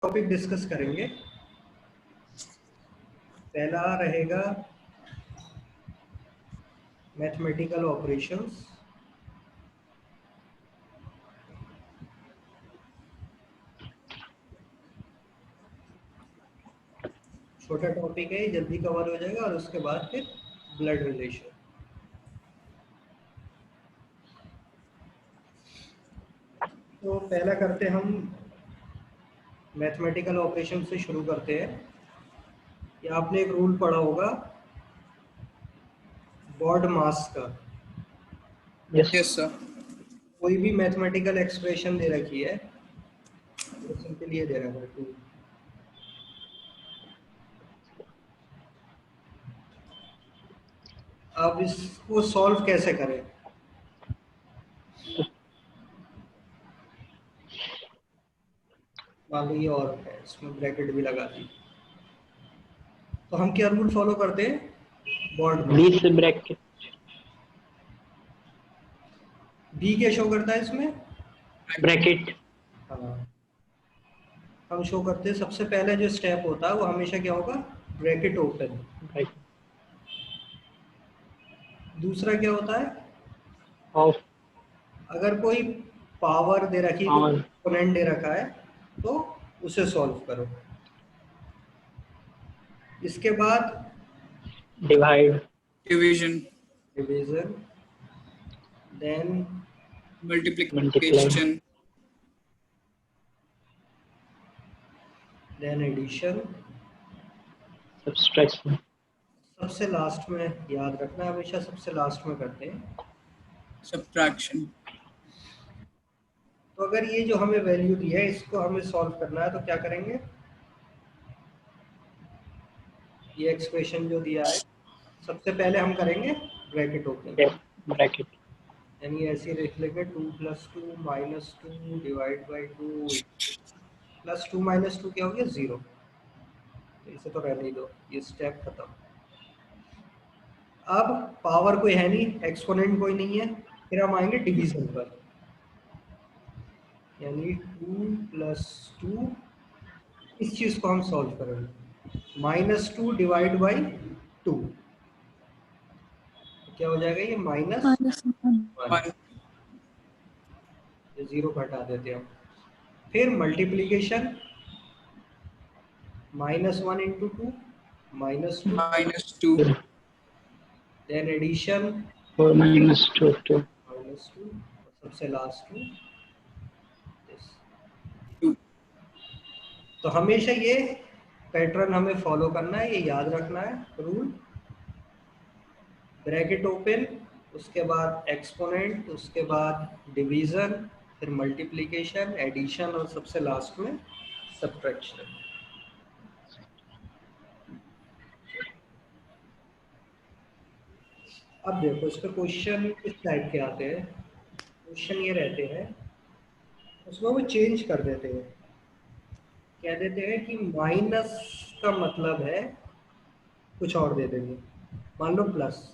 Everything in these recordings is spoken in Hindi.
टॉपिक डिस्कस करेंगे। पहला रहेगा मैथमेटिकल ऑपरेशंस। छोटा टॉपिक है, जल्दी कवर हो जाएगा और उसके बाद फिर ब्लड रिलेशन। तो पहला करते हम मैथमेटिकल ऑपरेशन से शुरू करते हैं। ये आपने एक रूल पढ़ा होगा बॉड मास का। Yes sir. कोई भी मैथमेटिकल एक्सप्रेशन दे रखी है तो सिंपल ये दे रखा है 2। अब इसको सॉल्व कैसे करें? मान लो ये और है, इसमें ब्रैकेट भी लगा दी। तो हम क्या रूल फॉलो करते हैं? बॉड मास। बी से ब्रैकेट बी क्या शो करता है इसमें? ब्रैकेट हाँ, हम शो करते हैं। सबसे पहले जो स्टेप होता है वो हमेशा क्या होगा? Bracket open. दूसरा क्या होता है? ऑफ अगर कोई पावर दे रखी है, कोई पावर एक्सपोनेंट दे रखा है तो उसे सॉल्व करो। इसके बाद divide division, division, then multiplication, then addition. Subtraction सबसे लास्ट में याद रखना, हमेशा सबसे लास्ट में करते हैं। सब्ट्रैक्शन। तो अगर ये जो हमें वैल्यू दी है इसको हमें सॉल्व करना है तो क्या करेंगे? ये एक्सप्रेशन जो दिया है सबसे पहले हम करेंगे ब्रैकेट ओपन, ब्रैकेट यानी ऐसे लिख लेंगे 2 + 2 - 2 डिवाइड बाई 2 प्लस 2 - 2 क्या हो गया? 0। तो इसे तो रहने ही दो, ये स्टेप खत्म। अब पावर कोई है नहीं, एक्सपोनेंट कोई नहीं है, फिर हम आएंगे डिवीजन पर, यानी 2 + 2। इस चीज को हम सॉल्व करेंगे -2 डिवाइड बाई 2 क्या हो जाएगा? ये -1। ये 0 को हटा देते हैं हम। फिर मल्टीप्लीकेशन -1 × 2 -2, -2, देन एडिशन और -2 2 -2, सबसे लास्ट में this। 2। तो हमेशा ये पैटर्न हमें फॉलो करना है, ये याद रखना है रूल। ब्रैकेट ओपन, उसके बाद एक्सपोनेंट, उसके बाद डिवीजन, फिर मल्टीप्लिकेशन, एडिशन और सबसे लास्ट में सब्ट्रैक्शन। अब देखो इस पर क्वेश्चन किस टाइप के आते हैं। क्वेश्चन ये रहते हैं, उसमें वो चेंज कर देते हैं, कह देते हैं कि माइनस का मतलब है कुछ और दे देंगे। मान लो प्लस,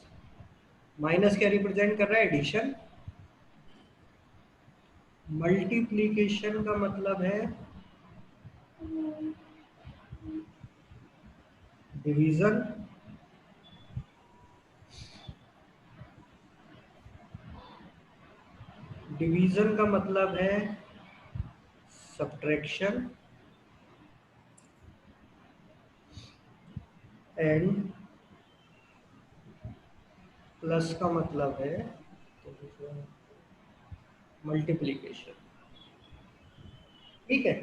माइनस क्या रिप्रेजेंट कर रहा है? एडिशन। मल्टीप्लिकेशन का मतलब है डिवीजन। डिवीजन का मतलब है सब्ट्रैक्शन। एंड प्लस का मतलब है मल्टीप्लिकेशन। ठीक है,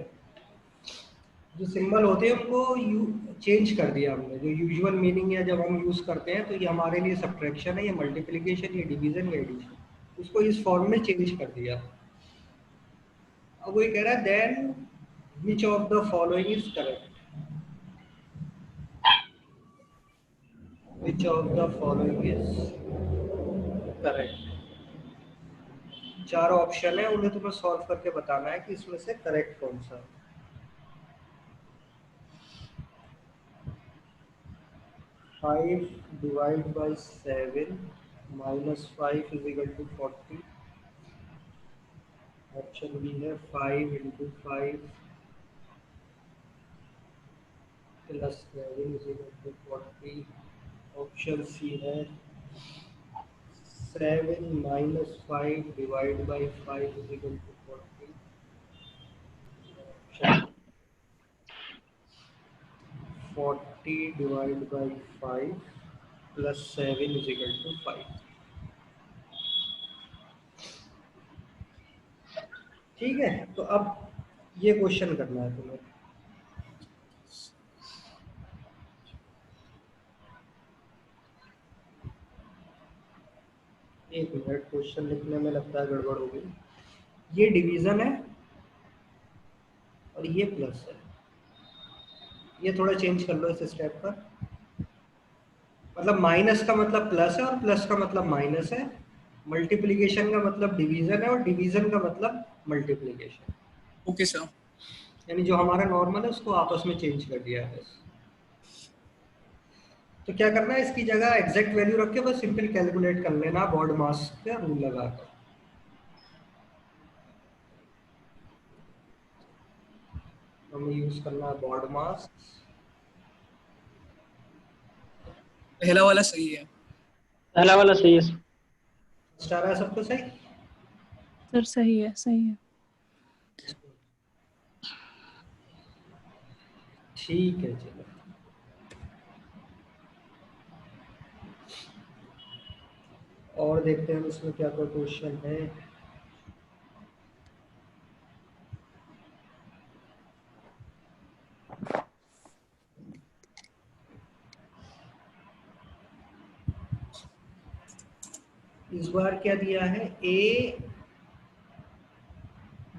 जो सिंबल होते हैं उनको चेंज कर दिया हमने। जो यूजुअल मीनिंग है जब हम यूज करते हैं तो ये हमारे लिए सब्ट्रैक्शन है, ये मल्टीप्लिकेशन, ये डिवीजन, ये एडिशन, उसको इस फॉर्म में चेंज कर दिया। अब वो ये कह रहा है then which of the following is correct. Which of the following is correct. 4 option है, उन्हें तुम्हें सॉल्व करके बताना है कि इसमें से करेक्ट कौन सा है। 5 डिवाइड बाई 7 -5 = 40। ऑप्शन बी है 5 × 5 plus 7 is equal to 40। Option C है 7 minus 5 divide by 5 is equal to 40। Option 40 divide by 5 plus 7 is equal to 5। ठीक है, तो अब ये क्वेश्चन करना है तुम्हें। एक मिनट, क्वेश्चन लिखने में लगता है गड़बड़ हो गई। ये डिवीजन है और ये प्लस है, ये थोड़ा चेंज कर लो इस स्टेप पर। मतलब माइनस का मतलब प्लस है और प्लस का मतलब माइनस है। मल्टीप्लिकेशन का मतलब डिवीजन है और डिवीजन का मतलब मल्टीप्लिकेशन। Okay, sir. यानी जो हमारा नॉर्मल है उसको आपस में चेंज कर दिया है बस। तो क्या करना है, इसकी जगह एग्जैक्ट वैल्यू रख के बस सिंपल कैलकुलेट कर लेना बॉड मास का रूल लगाकर। हमें यूज करना है बॉड मास। पहला वाला सही है। पहला वाला सही है। फर्स्ट आ रहा है सबको सही? सर सही है, सही है। ठीक है, चलो और देखते हैं इसमें क्या कोई क्वेश्चन है। इस बार क्या दिया है, ए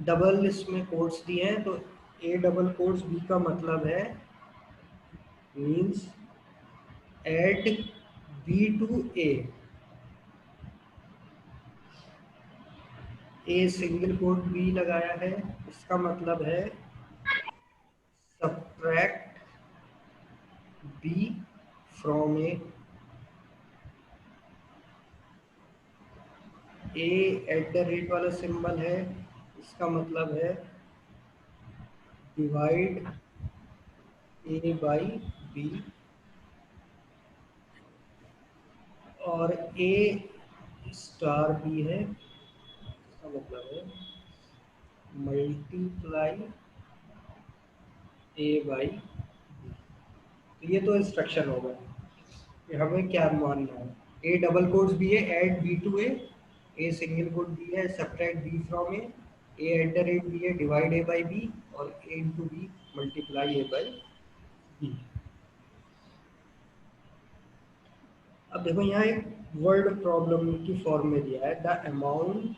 डबल इसमें कोट्स दिए हैं, तो ए डबल कोट्स बी का मतलब है means add B to A single quote B लगाया है, इसका मतलब है subtract B from A at the rate वाला सिंबल है, इसका मतलब है डिवाइड ए बाई बी, और ए स्टार बी है, इसका मतलब है मल्टीप्लाई ए बाई बी। तो ये तो इंस्ट्रक्शन होगा कि हमें क्या मानना है। ए डबल कोट्स बी है add B to A single quote B है subtract B from A at the rate B है डिवाइड ए बाई बी, और A into B multiply A by B. अब देखो यहाँ एक वर्ड प्रॉब्लम की फॉर्म में दिया है, the amount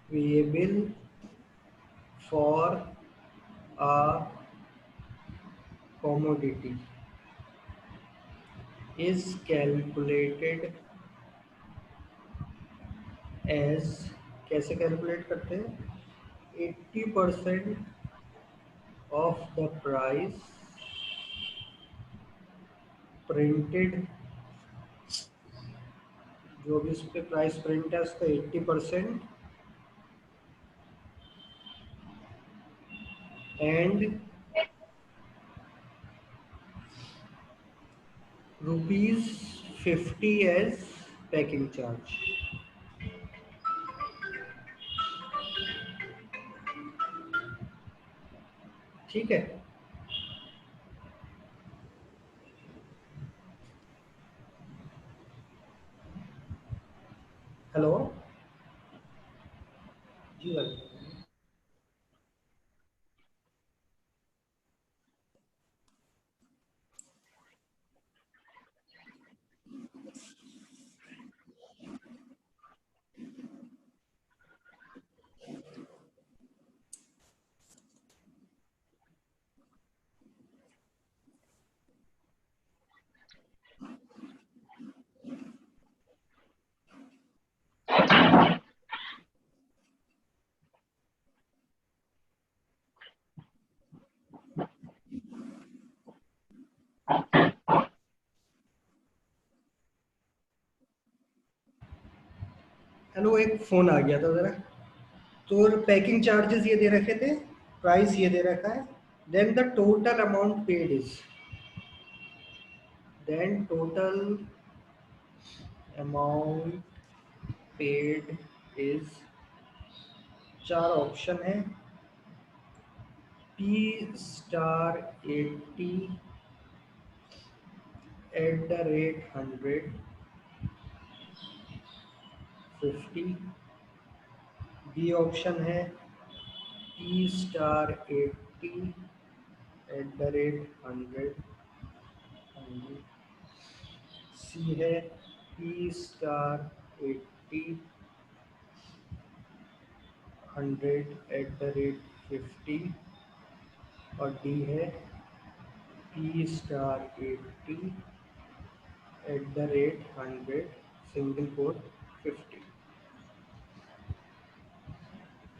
payable for a commodity is calculated as, कैसे कैलकुलेट करते हैं, 80% of the price printed, जो भी उस पर प्राइस प्रिंट है उसका 80%, एंड ₹50 एज पैकिंग चार्ज। ठीक है, हेलो जी भाई। हेलो, एक फोन आ गया था जरा। तो पैकिंग चार्जेस ये दे रखे थे, प्राइस ये दे रखा है, then the total amount paid is, then total amount paid is, चार ऑप्शन है, P star 80 at the rate 100 50, B option है P star 80 at the rate 100, C है P star 80 100 at the rate 50, और डी है P star 80 at the rate 100 single quote 50।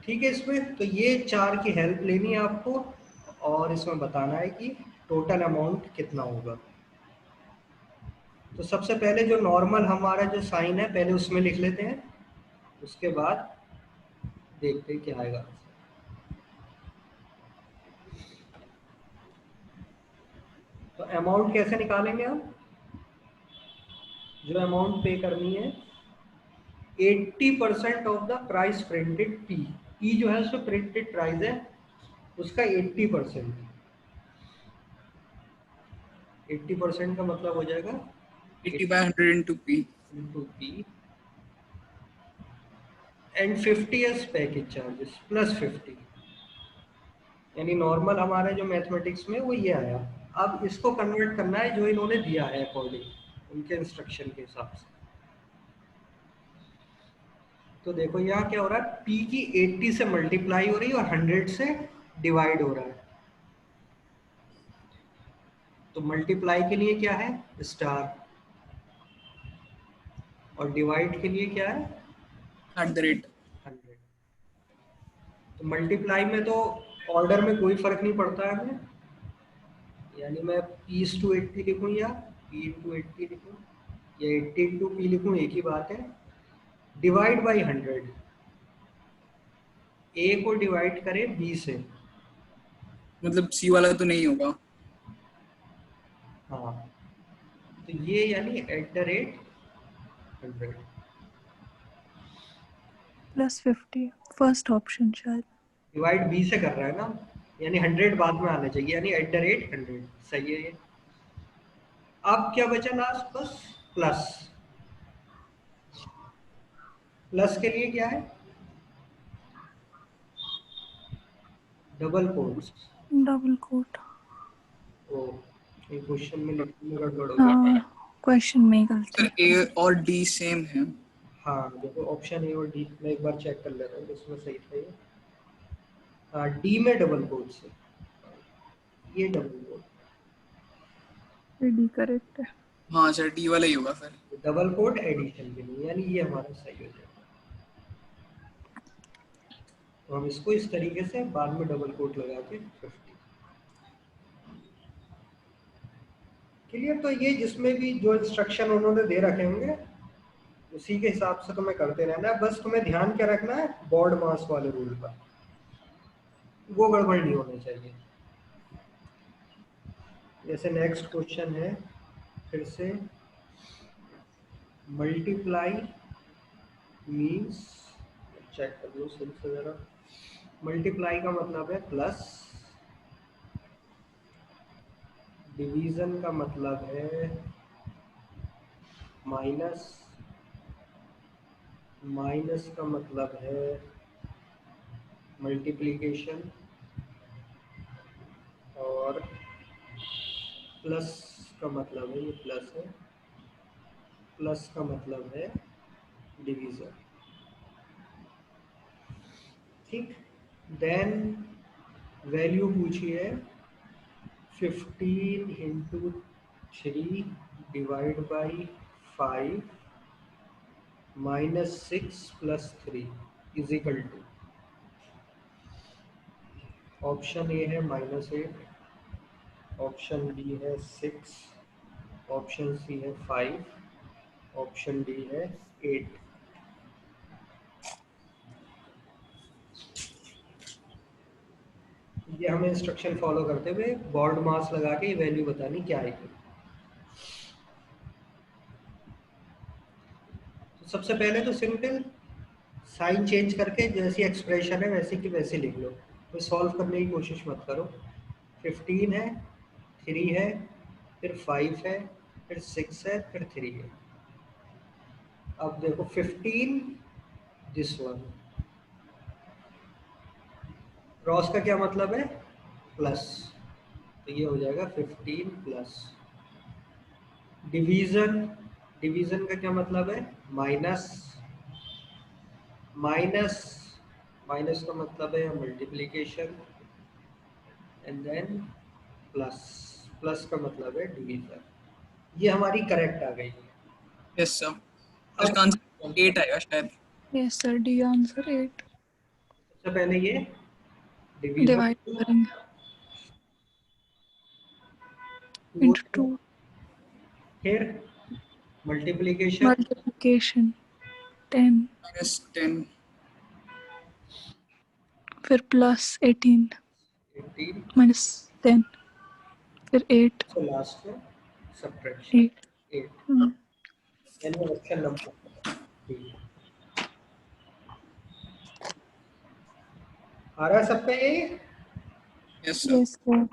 ठीक है, इसमें तो ये चार की हेल्प लेनी है आपको और इसमें बताना है कि टोटल अमाउंट कितना होगा। तो सबसे पहले जो नॉर्मल हमारा जो साइन है पहले उसमें लिख लेते हैं, उसके बाद देखते हैं क्या आएगा। तो अमाउंट कैसे निकालेंगे हम, जो अमाउंट पे करनी है 80% of the price printed, P जो है उसमें प्रिंटेड प्राइस है उसका 80%, 80% का मतलब हो जाएगा 80/100 into P. into P and 50 as package charges plus 50, यानी नॉर्मल हमारे जो मैथमेटिक्स में वो ये आया। अब इसको कन्वर्ट करना है जो इन्होंने दिया है अकॉर्डिंग उनके इंस्ट्रक्शन के हिसाब से। तो देखो यहाँ क्या हो रहा है, P की 80 से मल्टीप्लाई हो रही है और 100 से डिवाइड हो रहा है। तो मल्टीप्लाई के लिए क्या है स्टार और डिवाइड के लिए क्या है At the rate. 100। तो मल्टीप्लाई में तो ऑर्डर में कोई फर्क नहीं पड़ता है हमें, यानी मैं P टू 80 लिखूँ या P इंटू 80 लिखूँ या 80 इंटू P लिखूँ एक ही बात है। डिवाइड बाई 100, A को डिवाइड करें B से, मतलब C वाला तो नहीं होगा। हाँ तो ये यानी eight the rate 100 plus 50 first option शायद। डिवाइड B से कर रहा है ना, यानी 100 बाद में आना चाहिए, यानी एट द रेट 100 सही है ये। अब क्या बचा लास्ट, बस प्लस, प्लस के लिए क्या है डबल कोट्स। Double quote. ओ ये क्वेश्चन में लिखने में गड़बड़ हो गई। हाँ क्वेश्चन में गलती। सर A और D सेम है। हाँ देखो ऑप्शन ए और डी में एक बार चेक कर ले रहा हूँ इसमें सही था ये। हाँ डी में डबल कोट्स है, ये डबल कोट, डी करेक्ट है। हाँ सर D वाला ही होगा फिर। डबल कोट एडिशन के लिए, यानी ये हमारा सही हो जाएगा। तो हम इसको इस तरीके से बाद में डबल कोट लगा के 50 क्लियर। तो ये जिसमें भी जो इंस्ट्रक्शन उन्होंने दे रखे होंगे उसी के हिसाब से तुम्हें करते रहना है। बस तुम्हें ध्यान क्या रखना है बोर्ड मास वाले रूल पर, वो गड़बड़ नहीं होनी चाहिए। जैसे नेक्स्ट क्वेश्चन है फिर से, मल्टीप्लाई मीन्स, चेक कर लो सही से जरा, मल्टीप्लाई का मतलब है प्लस, डिवीजन का मतलब है माइनस, माइनस का मतलब है मल्टीप्लिकेशन, और प्लस का मतलब है, ये प्लस है, प्लस का मतलब है डिवीजन। ठीक, देन वैल्यू पूछी है 15 into 3 divide by 5 minus 6 plus 3 is equal to, option A है -8, ऑप्शन बी है 6, ऑप्शन सी है 5, ऑप्शन डी है 8। ये हमें इंस्ट्रक्शन फॉलो करते हुए बॉर्ड मास लगा के ये वैल्यू बतानी क्या आएगी। तो सबसे पहले तो सिंपल साइन चेंज करके जैसी एक्सप्रेशन है वैसे की वैसे लिख लो, तो सॉल्व करने की कोशिश मत करो। 15 है, 3 है, फिर 5 है, फिर 6 है, फिर 3 है। अब देखो 15 दिस वन, क्रॉस का क्या मतलब है, प्लस, तो ये हो जाएगा 15 प्लस। डिवीजन, डिवीजन का क्या मतलब है, माइनस, माइनस, माइनस का मतलब है multiplication, and then plus, plus का मतलब है डिवीजन। ये हमारी करेक्ट आ गई। यस सर, अब इसका आंसर 8 आएगा शायद। Yes, sir. D answer 8. सबसे पहले ये डिवीजन Divide करेंगे टू, into 2. फिर मल्टीप्लिकेशन, Multiplication 10. -10, फिर plus 18 18, minus 10. फिर 8. तो लास्ट में सब्ट्रैक्शन 8. 8, Hmm. यानी ऑप्शन नंबर डी। आ रहा है सब पे ये? Yes sir. Yes, sir.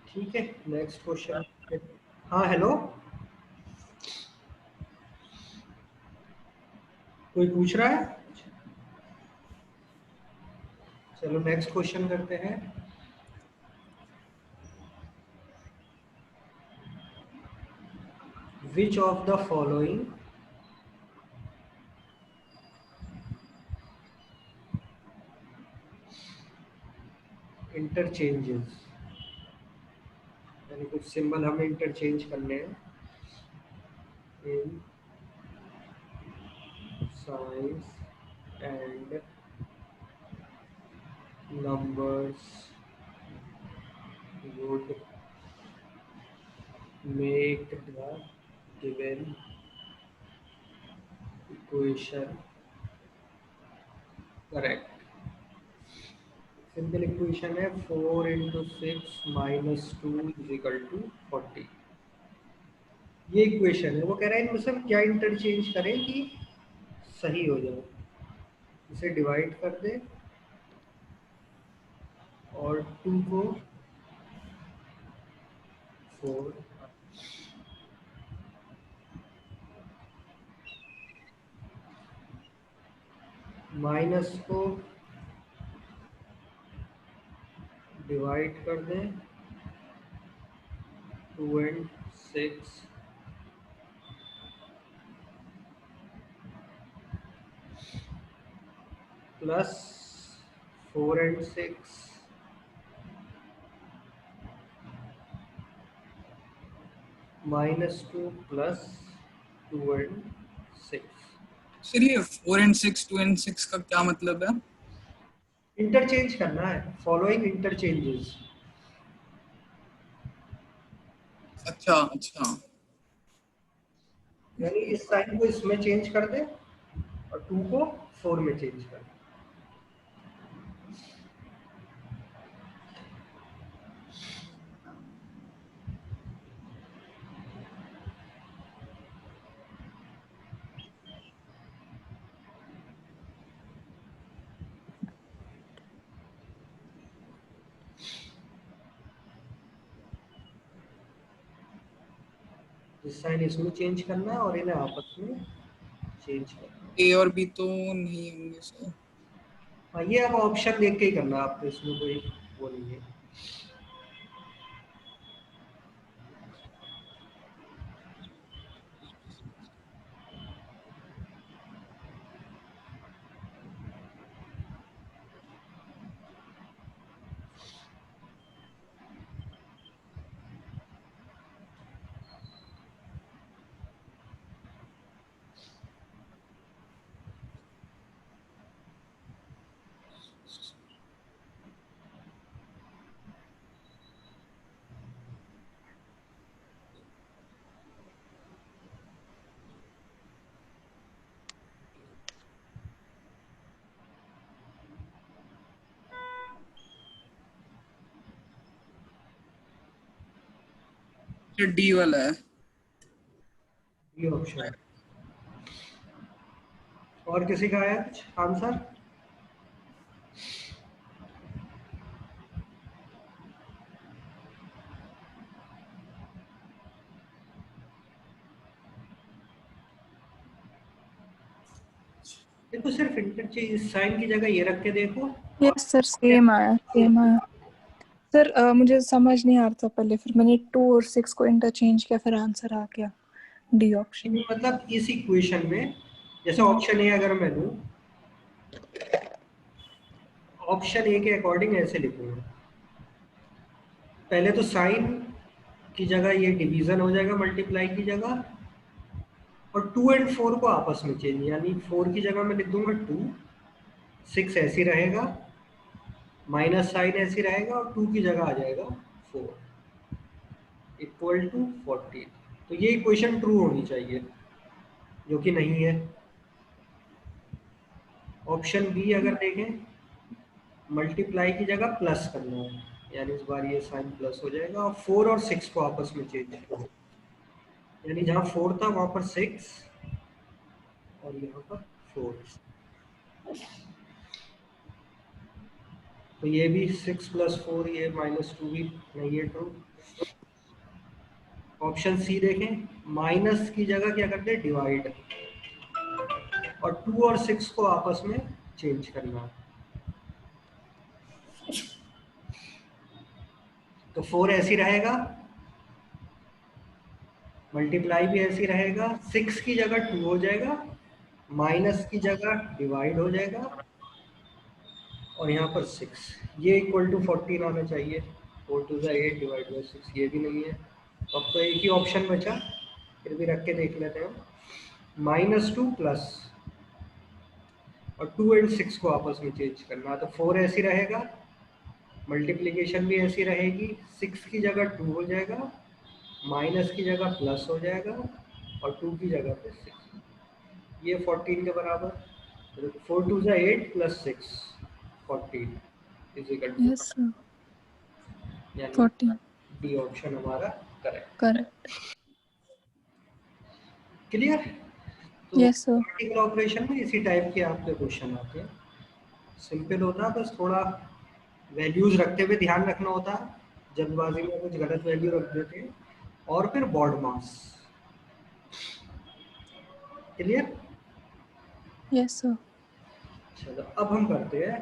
ठीक है, नेक्स्ट क्वेश्चन। हाँ हेलो, कोई पूछ रहा है? चलो नेक्स्ट क्वेश्चन करते हैं। Which of the following interchanges, यानी कुछ सिंबल हमें इंटरचेंज करने हैं इन signs and numbers would make the given equation correct। Simple equation है 4 into 6 minus 2 is equal to 40। ये इक्वेशन है, वो कह रहा है इनमें से हम क्या इंटरचेंज करें कि सही हो जाए। इसे डिवाइड कर दे और 2 को 4, माइनस को डिवाइड कर दें 2 and 6, plus 4 and 6, -2 plus 2 and 6। Sir ये 4 एंड 6, 2 एंड 6 का क्या मतलब है? इंटरचेंज करना है, फॉलोइंग इंटरचेंजेस। अच्छा अच्छा। यानी इस साइन को इसमें चेंज कर दे और 2 को 4 में चेंज कर दे। इस साइन इसमें चेंज करना है और इन्हें आपस में चेंज करना है। ए और बी तो नहीं होंगे सर। हाँ, ये अब ऑप्शन देख के ही करना है आपको, इसमें कोई वो नहीं है। ये डी वाला है। ये ऑप्शन। और किसी का है कुछ आंसर? देखो सिर्फ इंटरचेंज साइन की जगह ये रख के देखो। यस सर, सेम आया, सेम आया। सर मुझे समझ नहीं आ रहा था पहले, फिर मैंने 2 और 6 को इंटरचेंज किया, फिर आंसर आ गया डी ऑप्शन। मतलब इस इक्वेशन में जैसे ऑप्शन ए अगर मैं लूं, ऑप्शन ए के अकॉर्डिंग ऐसे लिखूंगा। पहले तो साइन की जगह ये डिवीजन हो जाएगा मल्टीप्लाई की जगह, और 2 एंड 4 को आपस में चेंज, यानी 4 की जगह मैं लिख दूंगा 2, 6 ऐसी रहेगा, माइनस साइन ऐसी रहेगा, और 2 की जगह आ जाएगा 4 इक्वल टू 14। तो ये इक्वेशन ट्रू होनी चाहिए, जो कि नहीं है। ऑप्शन बी अगर देखें, मल्टीप्लाई की जगह प्लस करना है, यानी इस बार ये साइन प्लस हो जाएगा, और 4 और 6 को आपस में चेंज करना, यानी जहाँ 4 था वहां पर 6 और यहाँ पर 4। तो ये भी 6 प्लस 4, ये -2 भी नहीं है ट्रू। ऑप्शन सी देखें, माइनस की जगह क्या करते हैं, डिवाइड, और 2 और 6 को आपस में चेंज करना। तो 4 ऐसी रहेगा, मल्टीप्लाई भी ऐसी रहेगा, 6 की जगह 2 हो जाएगा, माइनस की जगह डिवाइड हो जाएगा, और यहाँ पर 6, ये इक्वल टू 14 आना चाहिए। 4 2 8 डिवाइड बाई 6, ये भी नहीं है। अब तो एक ही ऑप्शन बचा, फिर भी रख के देख लेते हैं। -2 प्लस, और 2 एंड 6 को आपस में चेंज करना। तो 4 ऐसी रहेगा, मल्टीप्लिकेशन भी ऐसी रहेगी, 6 की जगह 2 हो जाएगा, माइनस की जगह प्लस हो जाएगा, और 2 की जगह पे 6, ये 14 के बराबर। 4 2 8 plus 6 14 is equal to, yes sir, यानी 14 डी ऑप्शन हमारा करेक्ट। करेक्ट। क्लियर? तो यस सर। मल्टीपल ऑपरेशन में इसी टाइप के आपके क्वेश्चन आते हैं। सिंपल होता है, बस थोड़ा वैल्यूज रखते हुए ध्यान रखना होता है, जल्दबाजी में कुछ गलत वैल्यू रख देते हैं। और फिर बॉड मास। क्लियर? Yes sir. चलो अब हम करते हैं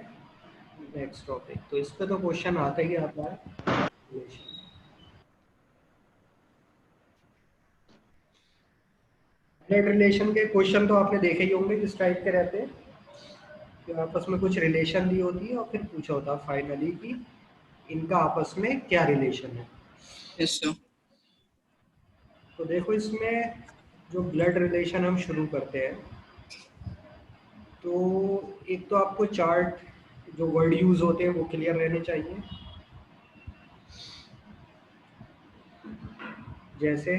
नेक्स्ट टॉपिक। तो इस पे तो क्वेश्चन आता ही आता है। ब्लड रिलेशन के क्वेश्चन तो आपने देखे ही होंगे, किस टाइप के रहते हैं कि आपस में कुछ रिलेशन दी होती है, और फिर पूछा होता है फाइनली कि इनका आपस में क्या रिलेशन है। Yes sir. तो देखो इसमें जो ब्लड रिलेशन हम शुरू करते हैं, तो एक तो आपको चार्ट जो वर्ड यूज होते हैं वो क्लियर रहने चाहिए। जैसे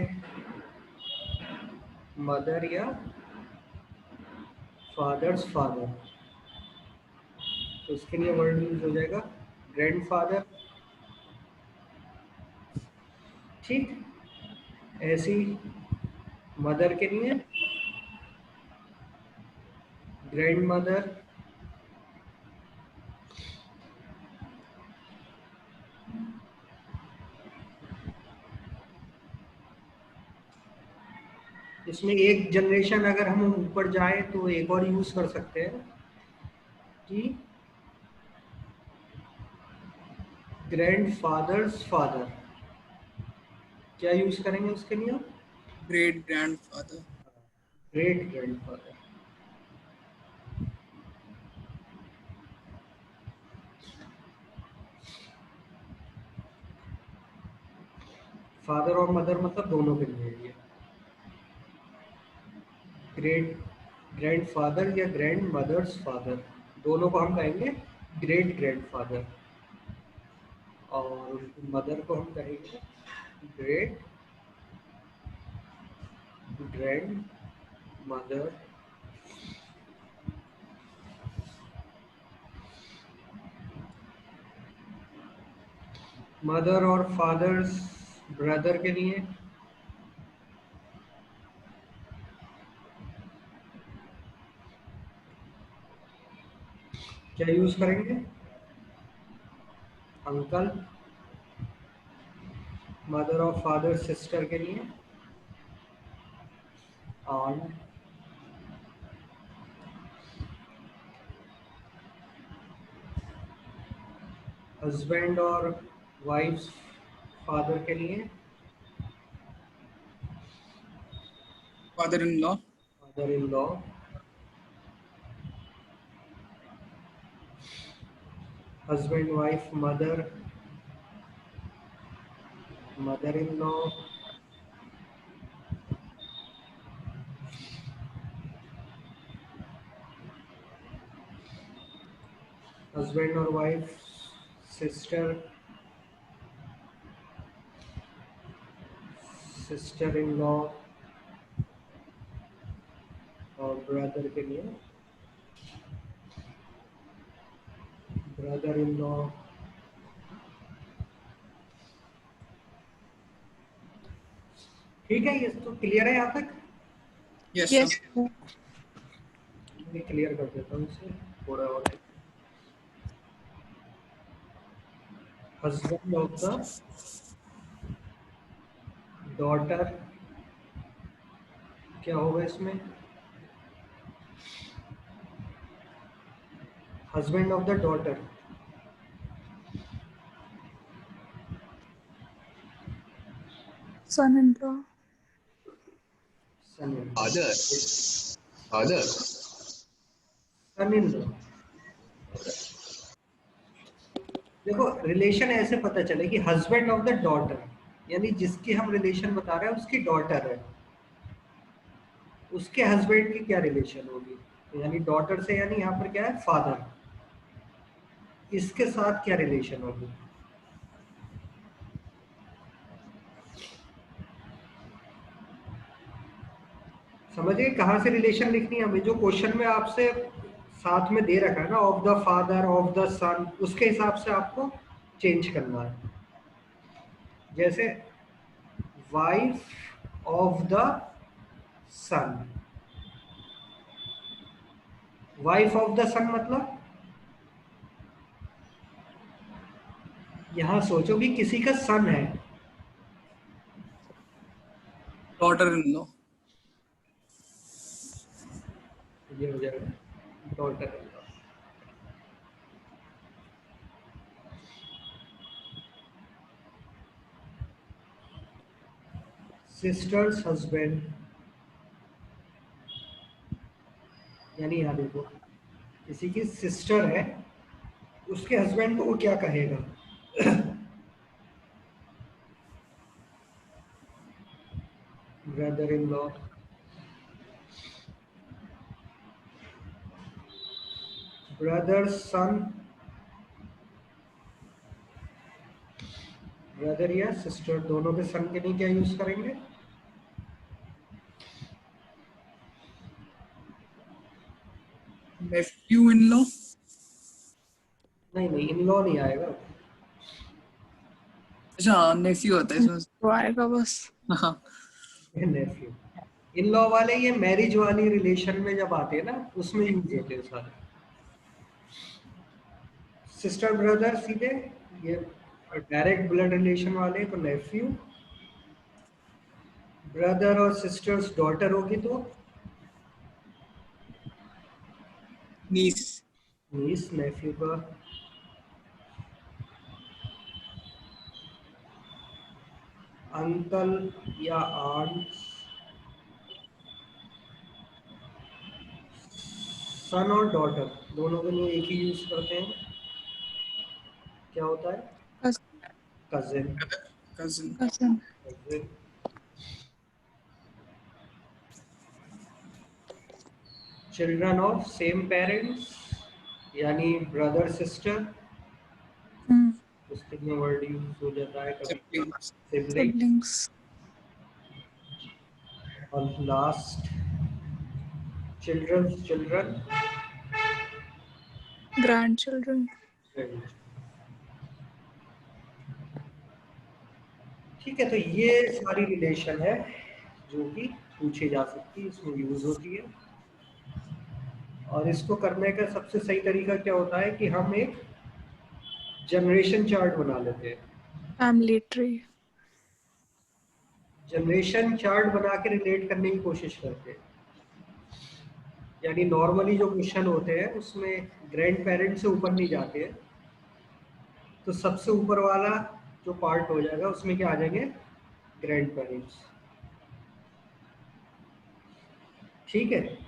मदर या फादर्स फादर, तो इसके लिए वर्ड यूज हो जाएगा ग्रैंडफादर। ठीक, ऐसी मदर के लिए ग्रैंड मदर, इसमें एक जनरेशन अगर हम ऊपर जाए तो एक और यूज कर सकते हैं कि ग्रैंड फादर्स फादर। क्या यूज करेंगे उसके लिए? Great grandfather. Great grandfather. Father और मदर मतलब दोनों के लिए ये ग्रेट ग्रैंडफादर या ग्रैंड मदर्स फादर, दोनों को हम कहेंगे ग्रेट ग्रैंडफादर, और उनकी मदर को हम कहेंगे ग्रेट ग्रैंड मदर। मदर और फादर्स ब्रदर के लिए क्या यूज करेंगे? अंकल, मदर और फादर सिस्टर के लिए aunt, हस्बैंड और वाइफ फादर के लिए father in law, father in law, husband wife mother, mother in law, husband और wife sister, sister in law और ब्रदर के लिए ब्रदर इन लॉ। ठीक है, ये तो क्लियर है यहाँ तक? Yes yes sir. मैं क्लियर कर देता हूँ इसे थोड़ा और। हस्बैंड ऑफ द डॉटर, क्या होगा इसमें? Husband of the daughter, son in law, son in Father, father, son in law. देखो, रिलेशन ऐसे पता चले कि हस्बैंड ऑफ द डॉटर, यानी जिसकी हम रिलेशन बता रहे हैं उसकी डॉटर है, उसके हस्बैंड की क्या रिलेशन होगी? तो यानी डॉटर से, यानी यहाँ पर क्या है? फादर, इसके साथ क्या रिलेशन होगी? समझिए कहाँ से रिलेशन लिखनी है हमें? जो क्वेश्चन में आपसे साथ में दे रखा है ना, of the father, of the son, उसके हिसाब से आपको चेंज करना है। जैसे wife of the son, wife of the son मतलब यहां सोचो कि किसी का सन है, डॉटर इन लॉ, ये हो जाएगा डॉटर। सिस्टर्स हस्बैंड, यानी यहाँ देखो किसी की सिस्टर है, उसके हस्बैंड को वो क्या कहेगा? Brother in law, brother son, brother या सिस्टर दोनों के सन के लिए क्या यूज करेंगे? नेफ्यू इन लॉ, नहीं नहीं, इन लॉ नहीं आएगा। अच्छा नेफ्यू आता है इसमें। तो आएगा बस। हाँ नेफ्यू, इन लॉ वाले ये मैरिज वाली रिलेशन में जब आते हैं ना, उसमें यूज होते हैं सारे। सिस्टर ब्रदर सीधे ये डायरेक्ट ब्लड रिलेशन वाले तो नेफ्यू, ब्रदर और सिस्टर्स डॉटर होगी तो नीस, नीस, नेफ्यू का अंकल या आंट, सन और डॉटर दोनों के लिए एक ही यूज करते हैं, क्या होता है? Cousin, cousin, cousin, cousin. Children of same parents, यानी ब्रदर सिस्टर, उसके लिए वर्ड यूज हो जाता है कभी सिबलिंग्स, सिबलिंग। सिबलिंग्स, और last childrens children, grandchildren. ठीक है, तो ये सारी रिलेशन है जो कि पूछी जा सकती है, इसमें यूज होती है। और इसको करने का सबसे सही तरीका क्या होता है कि हम एक जनरेशन चार्ट बना लेते हैं। Family tree. जनरेशन चार्ट बना के रिलेट करने की कोशिश करते हैं। यानी नॉर्मली जो क्वेश्चन होते हैं उसमें ग्रैंड पेरेंट्स से ऊपर नहीं जाते हैं, तो सबसे ऊपर वाला जो पार्ट हो जाएगा उसमें क्या आ जाएंगे, ग्रैंड पेरेंट्स। ठीक है,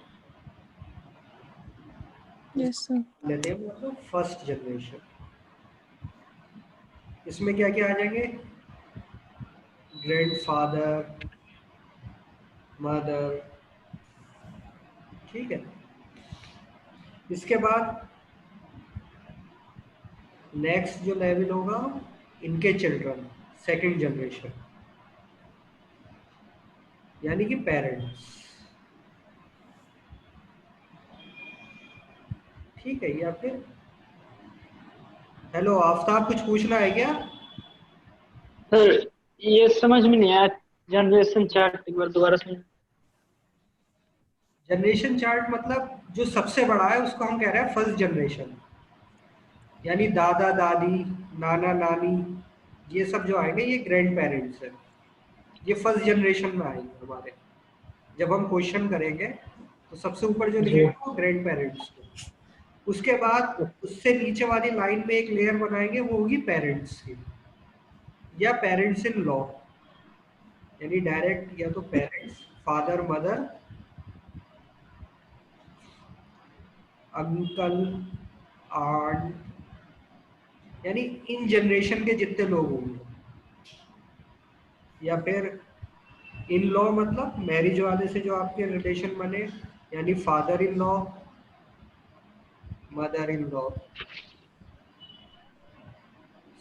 यस सर। लेते हैं मतलब फर्स्ट जनरेशन। इसमें क्या क्या आ जाएंगे, ग्रैंडफादर, मदर। ठीक है, इसके बाद नेक्स्ट जो लेवल होगा इनके चिल्ड्रन, सेकंड जनरेशन, यानी कि पेरेंट्स। ठीक है, या फिर हेलो आफ्ताब, कुछ पूछना है क्या? सर ये समझ में नहीं आया, जनरेशन चार्ट एक बार दोबारा समझ। जनरेशन चार्ट मतलब जो सबसे बड़ा है उसको हम कह रहे हैं फर्स्ट जनरेशन, यानी दादा दादी, नाना नानी, ये सब जो आएंगे ये ग्रैंड पेरेंट्स है। ये फर्स्ट जनरेशन में आएंगे हमारे। जब हम क्वेश्चन करेंगे तो सबसे ऊपर जो जी। लिखेगा वो ग्रैंड पेरेंट्स को, उसके बाद उससे नीचे वाली लाइन में एक लेयर बनाएंगे, वो होगी पेरेंट्स की या पेरेंट्स इन लॉ, यानी डायरेक्ट या तो parents, father mother, uncle, aunt, यानी इन जनरेशन के जितने लोग होंगे। या फिर इन लॉ मतलब मैरिज वाले से जो आपके रिलेशन बने, यानी father in law, mother in law,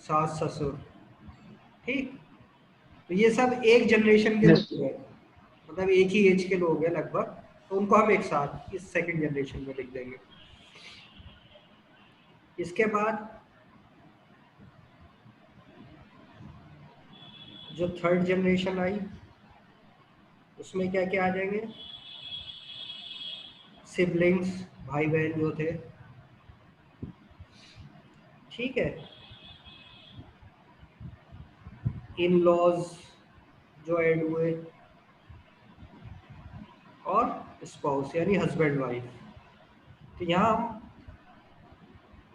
सास ससुर। ठीक, तो ये सब एक जनरेशन के यस। लोग हैं, मतलब एक ही एज के लोग हैं लगभग, तो उनको हम एक साथ इस सेकंड जनरेशन में लिख देंगे। इसके बाद जो थर्ड जनरेशन आई उसमें क्या क्या आ जाएंगे, सिबलिंग्स, भाई बहन जो थे। ठीक है, इन लॉज जो ऐड हुए, और स्पाउस यानी हस्बैंड वाइफ। तो यहाँ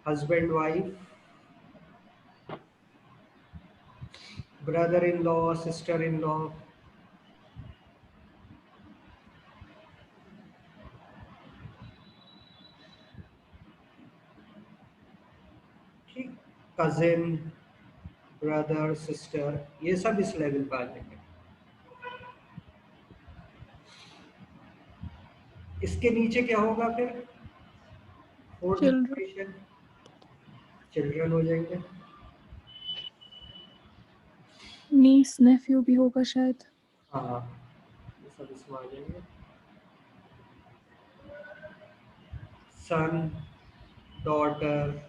husband wife, brother in law, sister in law, ठीक, कजिन, ब्रदर, सिस्टर, ये सब इस लेवल पर आ जाएंगे। इसके नीचे क्या होगा फिर, फोर्थ चिल्ड्रन। जनरेशन, चिल्ड्रन हो जाएंगे। नीस नेफ्यू भी होगा शायद। हाँ, ये सब इसमें आ जाएंगे। Son, daughter,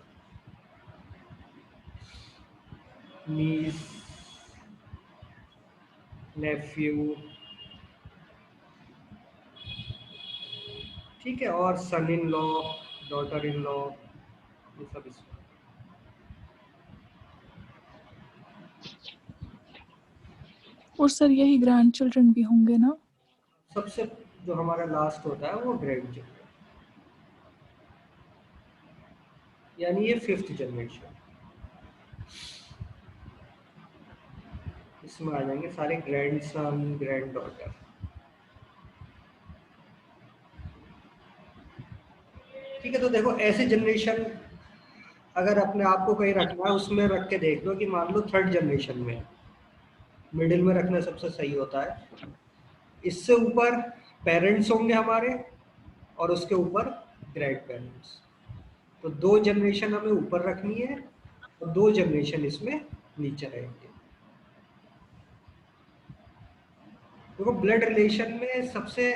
niece, nephew. ठीक है, और son in law, daughter in law, ये सब इसमें। और सर यही ग्रैंड चिल्ड्रन भी होंगे ना? सबसे जो हमारा लास्ट होता है वो ग्रैंड चिल्ड्रन, यानी ये फिफ्थ जनरेशन। इसमें आ जाएंगे सारे ग्रैंड सन, ग्रैंड डॉटर। ठीक है, तो देखो ऐसे जनरेशन अगर अपने आप को कहीं रखना है उसमें रख के देख लो कि मान लो थर्ड जनरेशन में, मिडिल में रखना सबसे सही होता है। इससे ऊपर पेरेंट्स होंगे हमारे और उसके ऊपर ग्रैंड पेरेंट्स। तो दो जनरेशन हमें ऊपर रखनी है और दो जनरेशन इसमें नीचे रहेंगे। देखो ब्लड रिलेशन में सबसे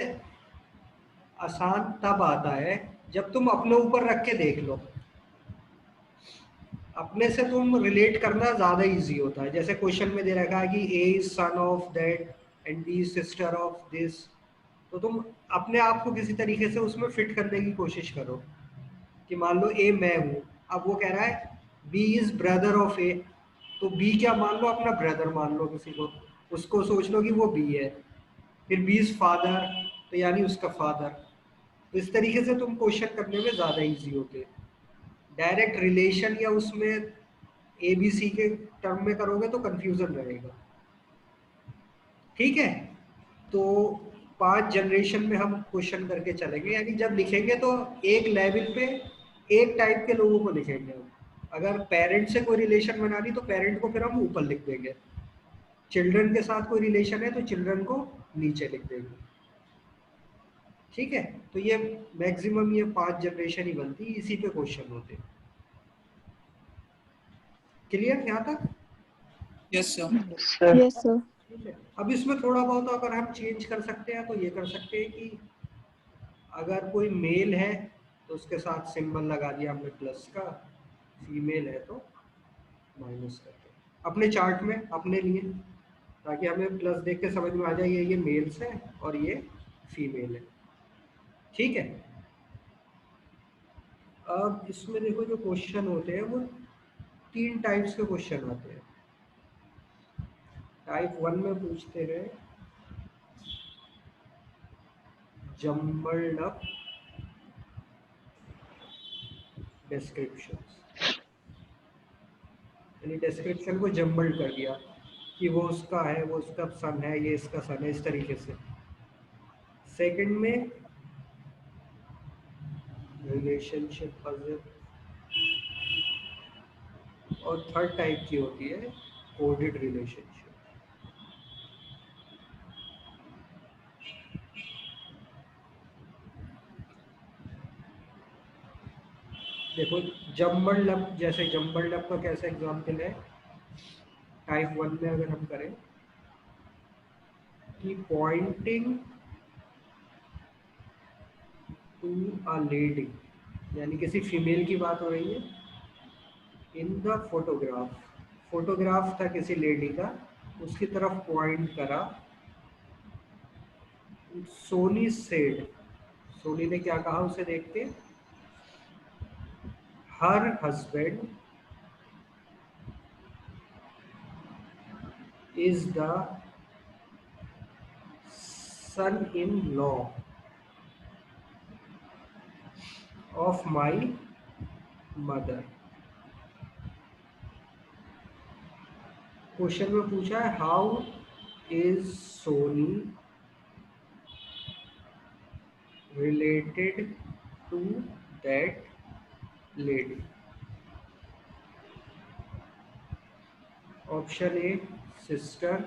आसान तब आता है जब तुम अपने ऊपर रख के देख लो। अपने से तुम रिलेट करना ज्यादा इजी होता है। जैसे क्वेश्चन में दे रखा है कि A is son of that and B is sister of this, तो तुम अपने आप को किसी तरीके से उसमें फिट करने की कोशिश करो कि मान लो ए मैं हूं, अब वो कह रहा है बी इज ब्रदर ऑफ ए, तो बी क्या मान लो, अपना ब्रदर मान लो किसी को, उसको सोच लो कि वो बी है। फिर बी इज फादर, तो यानी उसका फादर। तो इस तरीके से तुम क्वेश्चन करने में ज्यादा इजी होते हैं। डायरेक्ट रिलेशन या उसमें ए बी सी के टर्म में करोगे तो कंफ्यूजन रहेगा। ठीक है, तो 5 जनरेशन में हम क्वेश्चन करके चलेंगे, यानी जब लिखेंगे तो एक लेवल पे एक टाइप के लोगों को लिखेंगे हम। अगर पेरेंट से कोई रिलेशन बनानी तो पेरेंट को फिर हम ऊपर लिख देंगे, चिल्ड्रन के साथ कोई रिलेशन है तो चिल्ड्रन को नीचे लिख देंगे। ठीक है, तो ये मैक्सिमम ये 5 जनरेशन ही बनती, इसी पे क्वेश्चन होते। क्लियर यहाँ तक? Yes sir. Sir yes sir. ठीक है, अब इसमें थोड़ा बहुत अगर हम चेंज कर सकते हैं तो ये कर सकते हैं कि अगर कोई मेल है तो उसके साथ सिंबल लगा दिया हमने प्लस का, फीमेल है तो माइनस करके अपने चार्ट में अपने लिए, ताकि हमें प्लस देख के समझ में आ जाए ये मेल्स है और ये फीमेल है। ठीक है, अब इसमें देखो जो क्वेश्चन होते हैं वो 3 टाइप्स के क्वेश्चन आते हैं। टाइप 1 में पूछते हैं जम्बल्ड अप डिस्क्रिप्शंस, यानी डिस्क्रिप्शन को जम्बल्ड कर दिया कि वो उसका है, वो उसका सन है, ये इसका सन है, इस तरीके से। सेकंड में रिलेशनशिप पजल, और थर्ड टाइप की होती है कोडेड रिलेशनशिप। देखो जम्बल्ड अप, जैसे जम्बल्ड अप का कैसा एग्जांपल है टाइप 1 में अगर हम करें कि पॉइंटिंग टू अ लेडी, यानी किसी फीमेल की बात हो रही है, इन द फोटोग्राफ, फोटोग्राफ था किसी लेडी का, उसकी तरफ पॉइंट करा। सोनी सेड, सोनी ने क्या कहा उसे देख के, her husband is the son in law of my mother. Question में पूछा है how is Soni related to that lady. Option A sister,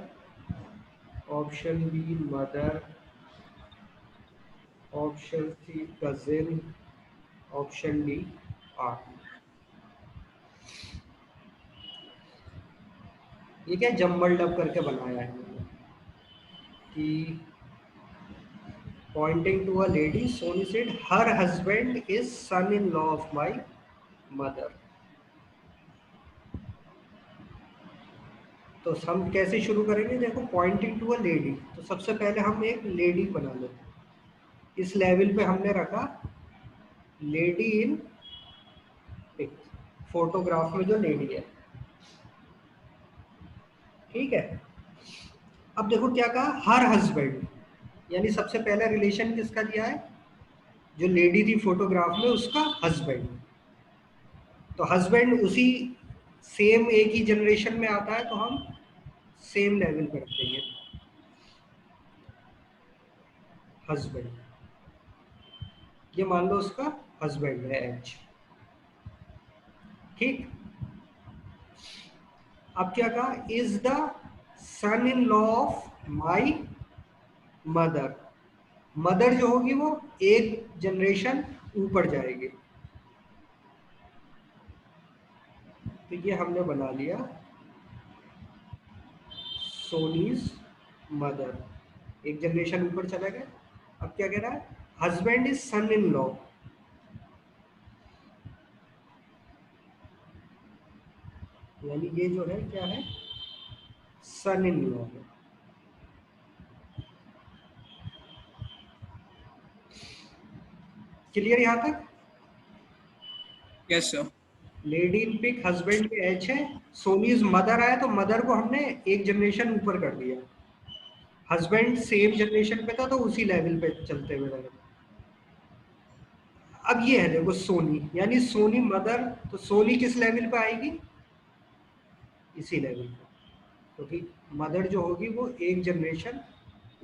option B mother, option C cousin, option D aunt. ये क्या जम्बल्ड अप करके बनाया है मैंने कि pointing to a lady Soni said her husband is son in law of my mother. तो हम कैसे शुरू करेंगे, देखो पॉइंटिंग टू अ लेडी, तो सबसे पहले हम एक लेडी बना लेते हैं। इस लेवल पे हमने रखा लेडी इन पिक, फोटोग्राफ में जो लेडी है। ठीक है, अब देखो क्या कहा, हर हस्बैंड, यानी सबसे पहला रिलेशन किसका दिया है, जो लेडी थी फोटोग्राफ में उसका हस्बैंड। तो हस्बैंड उसी सेम एक ही जनरेशन में आता है तो हम सेम लेवल पर रखेंगे हस्बैंड। ये मान लो उसका हस्बैंड है एच। ठीक, अब क्या कहा, is the son in law of my mother. Mother जो होगी वो एक जनरेशन ऊपर जाएगी। तो ये हमने बना लिया सोनीज मदर, एक जनरेशन ऊपर चला गया। अब क्या कह रहा है, husband is son in law, यानी ये जो है क्या है, सन इन लॉ है। क्लियर यहाँ तक? Yes sir. Lady in pic husband के एच है, सोनीज मदर आया तो मदर को हमने एक जनरेशन ऊपर कर दिया, हस्बैंड सेम जनरेशन पे था तो उसी लेवल पे चलते हुए रहे। अब ये है देखो सोनी, यानी सोनी मदर, तो सोनी किस लेवल पे आएगी? इसी लेवल पे, क्योंकि तो मदर जो होगी वो एक जनरेशन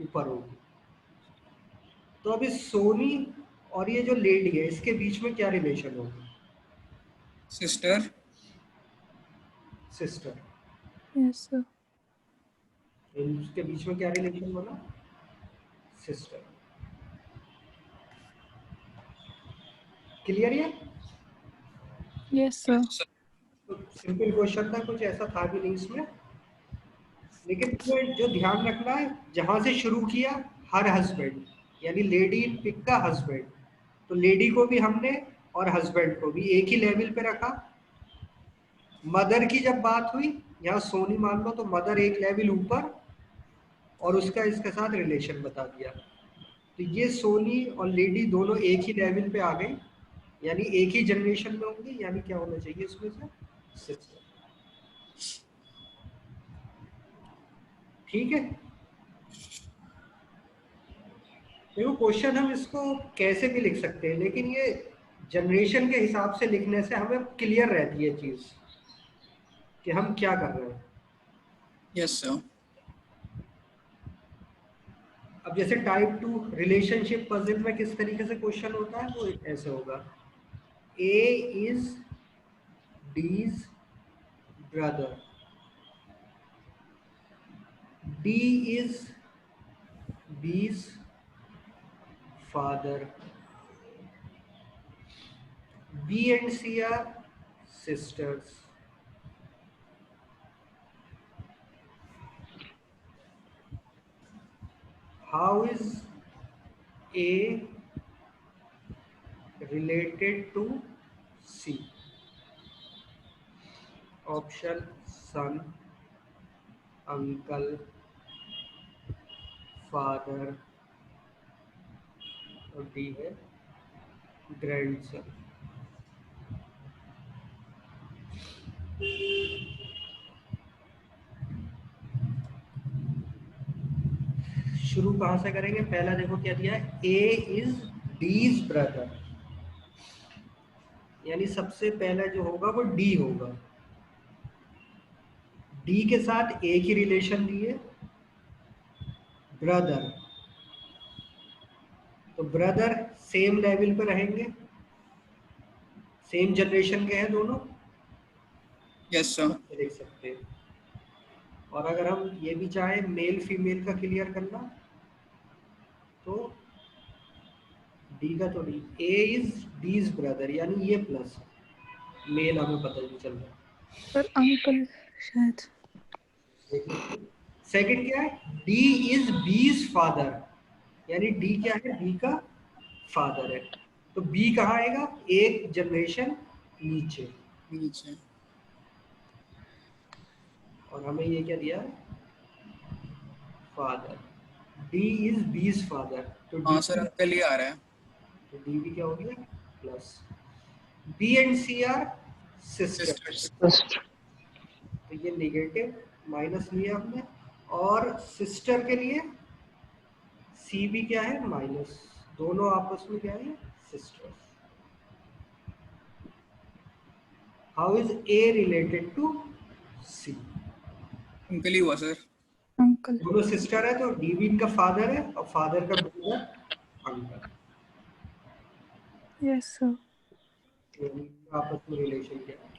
ऊपर होगी। तो अभी सोनी और ये जो लेडी है इसके बीच में क्या रिलेशन होगी? सिस्टर। सिस्टर। Yes sir. इनके बीच में क्या रिलेशन बना? सिस्टर। क्लियर है? Yes sir. तो सिंपल क्वेश्चन था, कुछ ऐसा था भी नहीं इसमें, लेकिन तुम्हें जो ध्यान रखना है, जहां से शुरू किया हर हस्बैंड, यानी लेडी इन पिक का हस्बैंड, तो लेडी को भी हमने और हस्बैंड को भी एक ही लेवल पे रखा। मदर की जब बात हुई, यहाँ सोनी मान लो, तो मदर एक लेवल ऊपर और उसका इसके साथ रिलेशन बता दिया। तो ये सोनी और लेडी दोनों एक ही लेवल पे आ गई, यानी एक ही जनरेशन में होंगे, यानी क्या होना चाहिए इसमें से? सिस्टर। ठीक है। देखो क्वेश्चन हम इसको कैसे भी लिख सकते हैं, लेकिन ये जनरेशन के हिसाब से लिखने से हमें क्लियर रहती है चीज कि हम क्या कर रहे हैं। Yes sir. अब जैसे टाइप 2 रिलेशनशिप पजल में किस तरीके से क्वेश्चन होता है, वो ऐसे होगा, A is D's brother, D is B's father, B and C are sisters, how is A related to C? Option son, uncle, father, और D है grandson। शुरू कहाँ से करेंगे? पहला देखो क्या दिया है, A is D's brother, यानी सबसे पहला जो होगा वो D होगा। D के साथ एक ही रिलेशन दिए, ब्रदर, तो ब्रदर सेम लेवल पे रहेंगे, सेम जनरेशन के हैं दोनों, यस सर। देख सकते हैं। और अगर हम ये भी चाहें मेल फीमेल का क्लियर करना, तो डी का तो D, A is D's brother, यानी ये प्लस मेल हमें पता नहीं चल रहा। सर अंकल शायद। सेकंड क्या है, डी इज बीज फादर, यानी डी क्या है? बी का फादर है, तो बी कहाँ आएगा? एक जनरेशन नीचे। नीचे। और हमें ये क्या दिया? Father, D is B's father, तो डी, हाँ सर, अंकल ही आ रहा है। तो डी भी क्या हो गया? Plus. B and C are sister, sisters. तो ये नेगेटिव माइनस लिया हमने, और सिस्टर के लिए सी भी क्या है? माइनस, दोनों आपस में क्या है? Sisters. How is A related to C? Uncle ही हुआ सर। अंकल। दोनों सिस्टर है, तो डी भी इनका फादर है और फादर का ब्रदर अंकल, यस सर। यानी आपस में रिलेशन क्या है।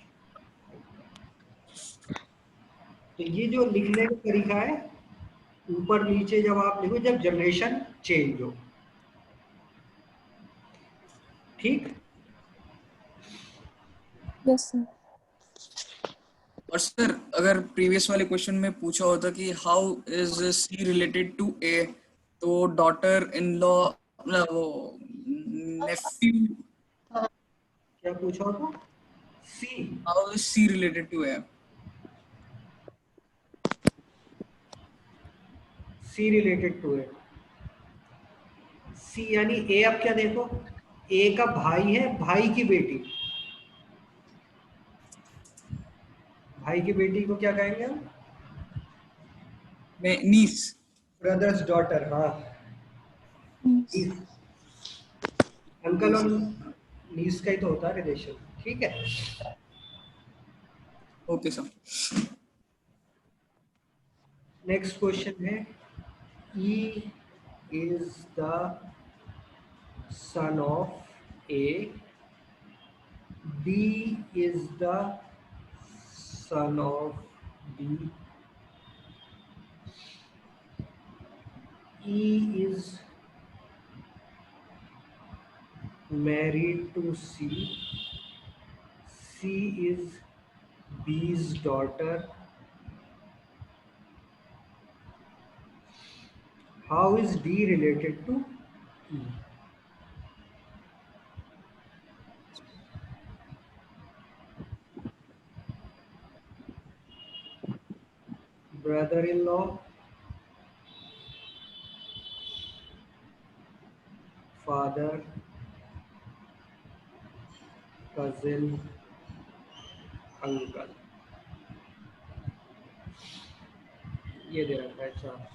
तो ये जो लिखने का तरीका है, ऊपर नीचे जब आप लिखो, जब जनरेशन चेंज हो। ठीक। Yes sir. और सर अगर प्रीवियस वाले क्वेश्चन में पूछा होता कि how is C related to A, तो डॉटर इन लॉ, वो नेफ्यू, क्या पूछा होता? C, how is C related to A? C related to है, सी यानी ए। अब क्या देखो, ए का भाई है, भाई की बेटी, भाई की बेटी को क्या कहेंगे हम? मैं नीस। ब्रदर्स डॉटर, हाँ। Yes. अंकल और नीस का ही तो होता है रिलेशन, ठीक है। Okay sir. नेक्स्ट क्वेश्चन है, E is the son of A, B is the son of B, E is married to C, C is B's daughter. How is D related to E? Brother-in-law, father, cousin, uncle. ये दे रखा है चार।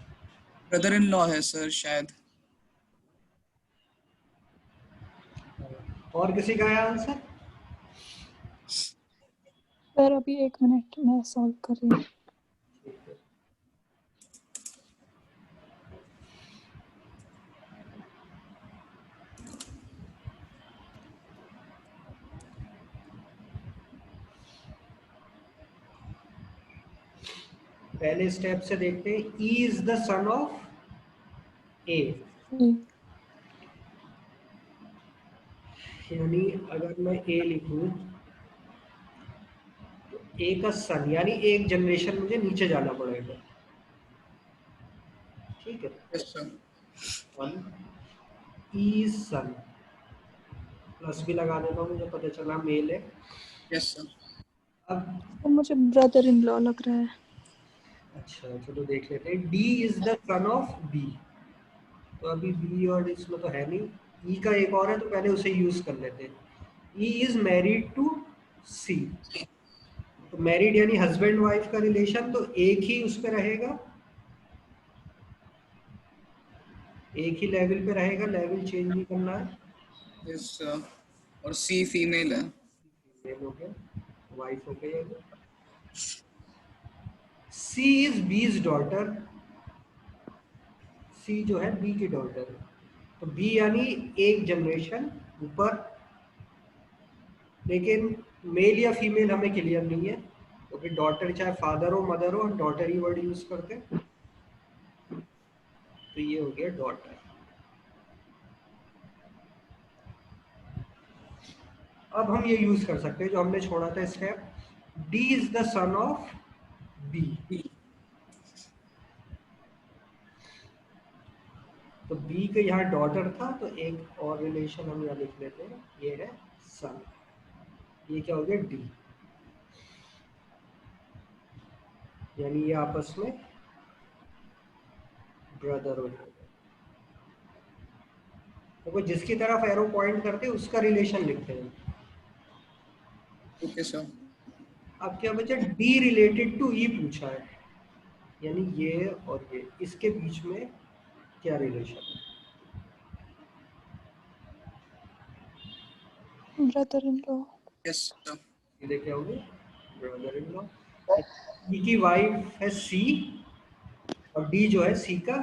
ब्रदर इन लॉ है सर शायद। और किसी का है आंसर? सर अभी 1 मिनट मैं सॉल्व कर रही हूँ। पहले स्टेप से देखते हैं, E is the son of A, यानी अगर मैं A लिखूं तो A का सन, यानी एक जनरेशन मुझे नीचे जाना पड़ेगा, ठीक है। Yes sir. One E son, plus भी लगा देता हूँ, मुझे पता चला मेल है। Yes sir. अब सर मुझे ब्रदर इन लॉ लग रहा है। अच्छा चलो देख लेते हैं, D is the son of B, तो अभी बी और इसमें तो है नहीं, ई का एक और है तो पहले उसे यूज कर लेते हैं। ई इज मैरिड टू सी, तो मैरिड यानी हस्बैंड वाइफ का रिलेशन, तो एक ही उस पे रहेगा, एक ही लेवल पे रहेगा, लेवल चेंज नहीं करना है। Yes sir. और सी फीमेल है। मेल हो गया, वाइफ हो गई। सी इज बीज डॉटर, सी जो है बी की डॉटर है, तो बी यानी एक जनरेशन ऊपर, लेकिन मेल या फीमेल हमें क्लियर नहीं है, तो फिर डॉटर चाहे फादर हो मदर हो, हम डॉटर ही वर्ड यूज करते हैं, तो ये हो गया डॉटर। अब हम ये यूज कर सकते हैं जो हमने छोड़ा था step, D is the son of B, तो बी का यहाँ डॉटर था, तो एक और रिलेशन हम यहाँ लिख लेते हैं, ये है सन, ये क्या हो गया डी, यानी ये आपस में ब्रदर हो जाएगा। तो जिसकी तरफ एरो पॉइंट करते हैं उसका रिलेशन लिखते हैं। Okay sir. अब क्या बचा, डी रिलेटेड टू ई पूछा है, यानी ये और ये, इसके बीच में क्या रिलेशन है? Brother in law. Yes sir. ये क्या हो गया, ब्रदर इन लॉ। ई की वाइफ है सी, और डी जो है सी का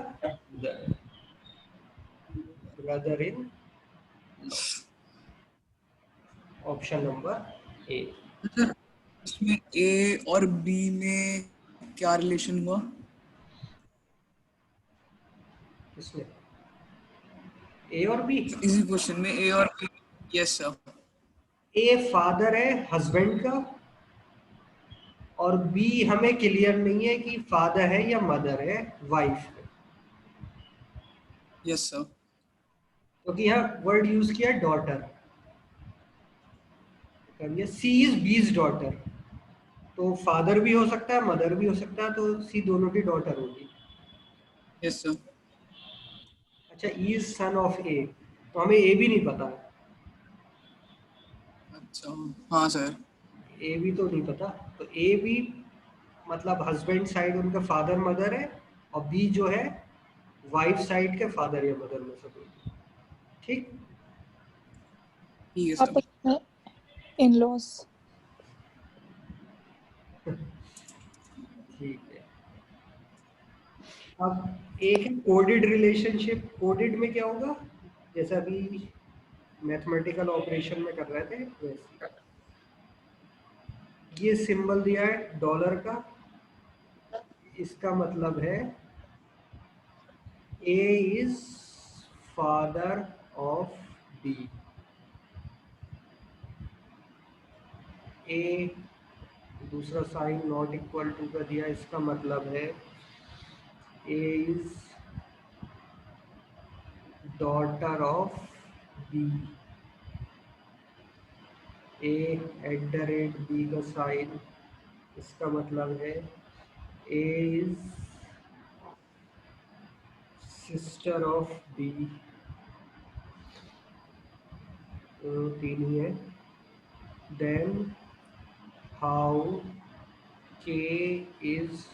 brother in law, option number A. Sir इसमें ए और बी में क्या रिलेशन हुआ? इसमें ए और बी, इसी क्वेश्चन में ए और B. Yes sir. A father है हस्बैंड का, और बी हमें क्लियर नहीं है कि फादर है या मदर है वाइफ का, यस सर। क्योंकि यहाँ वर्ड यूज किया daughter, C is B's daughter, तो फादर भी हो सकता है मदर भी हो सकता है, तो सी दोनों की डॉटर होगी। Yes sir. अच्छा, ई इज सन ऑफ ए, तो हमें ए भी नहीं पता, अच्छा, हाँ सर। ए बी तो नहीं पता, तो ए बी मतलब हस्बैंड साइड उनका फादर मदर है, और बी जो है वाइफ साइड के फादर या मदर में से कोई। ठीक, ठीक है आप सर। In laws. ठीक है। अब एक है कोडेड रिलेशनशिप। कोडेड में क्या होगा, जैसा अभी मैथमेटिकल ऑपरेशन में कर रहे थे वैसे। ये सिंबल दिया है डॉलर का, इसका मतलब है A is father of B. ए दूसरा साइन नॉट इक्वल टू का दिया, इसका मतलब है A is daughter of B. A at the rate B का साइन, इसका मतलब है A is sister of B. तीन ही है। Then how K is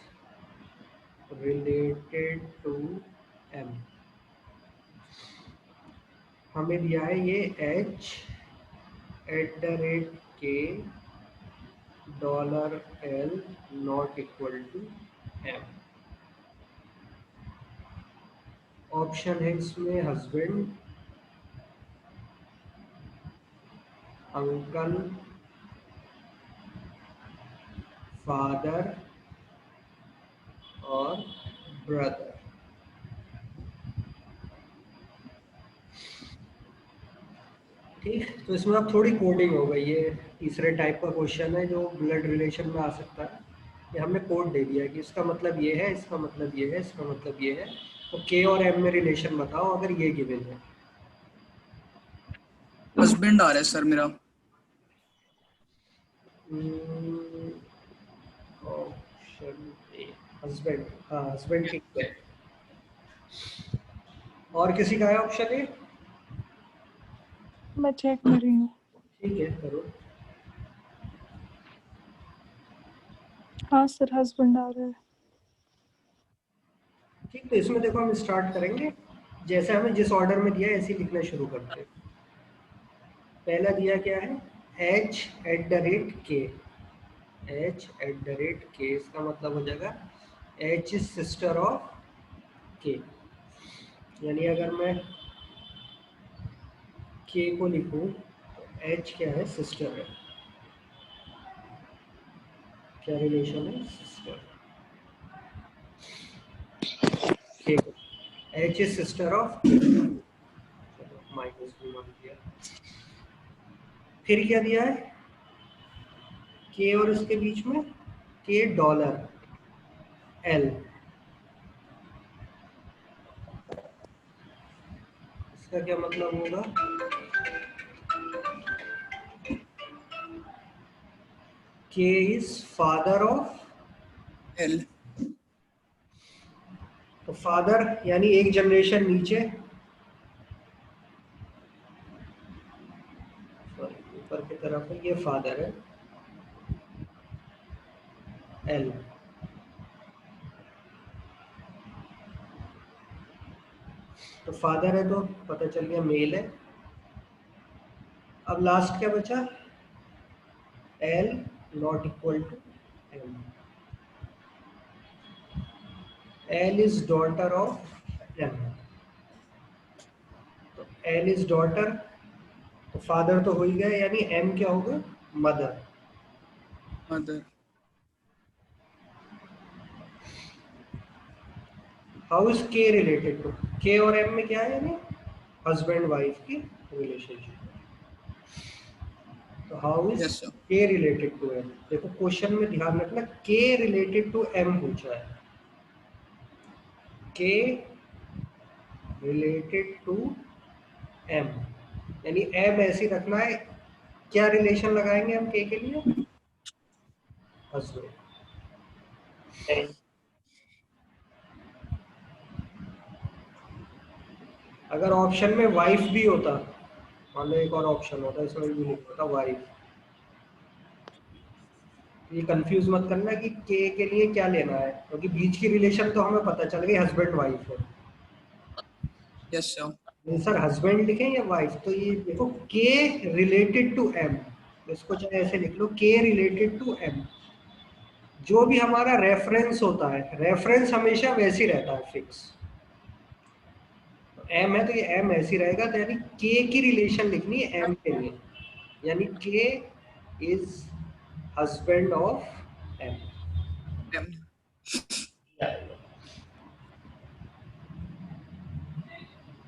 related to M. हमें दिया है ये H at the rate K dollar L not equal to M. Option है इसमें हस्बैंड, अंकल, फादर और ब्रदर। ठीक, तो इसमें अब थोड़ी कोडिंग हो गई। ये तीसरे टाइप का क्वेश्चन है जो ब्लड रिलेशन में आ सकता है। ये हमने कोड दे दिया कि इसका मतलब ये है, इसका मतलब ये है, इसका मतलब ये है। तो के और एम में रिलेशन बताओ अगर ये गिवन है। हस्बैंड आ रहा है सर मेरा। ऑप्शन ए हस्बैंड, हाँ हस्बैंड ठीक है। और किसी का है ऑप्शन ए? मैं चेक कर रही हूँ। ठीक है, करो। हाँ सर, हस्बैंड आ रहा है। ठीक, तो इसमें देखो हम स्टार्ट करेंगे जैसे हमें जिस ऑर्डर में दिया है ऐसे ही लिखना शुरू करते हैं। पहला दिया क्या है, एच एट द रेट के। एच एट द रेट के, इसका मतलब हो जाएगा एच इज सिस्टर ऑफ के। यानी अगर मैं के को लिखूं तो एच क्या है, सिस्टर है। क्या रिलेशन है, सिस्टर। के एच इज सिस्टर ऑफ के। चलो माइनस भी मान दिया। फिर क्या दिया है, के और इसके बीच में के डॉलर एल। इसका क्या मतलब होगा, के इज फादर ऑफ। एल। तो फादर यानी एक जनरेशन नीचे, सॉरी ऊपर की तरफ है, ये फादर है एल। तो फादर है तो पता चल गया मेल है। अब लास्ट क्या बचा, L not equal to M. L is daughter of M. तो एल इज डॉटर, तो फादर तो हो ही गया, यानी एम क्या होगा, mother. Mother. How is K related to, K और एम में क्या है, यानी हस्बैंड वाइफ की रिलेशनशिप। तो how is yes sir. K related to M. देखो क्वेश्चन में ध्यान रखना, के रिलेटेड टू एम पूछा है। के रिलेटेड टू एम, यानी एम ऐसे ही रखना है। क्या रिलेशन लगाएंगे हम के लिए, हस्बैंड। अगर ऑप्शन में वाइफ भी होता, मान लो एक और ऑप्शन होता, इसमें भी लिखा होता वाइफ, ये कंफ्यूज मत करना कि के लिए क्या लेना है, क्योंकि बीच की रिलेशन तो हमें पता चल गई हस्बैंड वाइफ है। Yes sir. नहीं सर, हस्बैंड लिखें या वाइफ, तो ये देखो के रिलेटेड टू एम, इसको चाहे ऐसे लिख लो, के रिलेटेड टू एम। जो भी हमारा रेफरेंस होता है, रेफरेंस हमेशा वैसे ही रहता है, फिक्स। एम है तो ये एम ऐसे ही रहेगा, तो यानी के की रिलेशन लिखनी है एम के लिए, यानी के इज हस्बैंड ऑफ एम।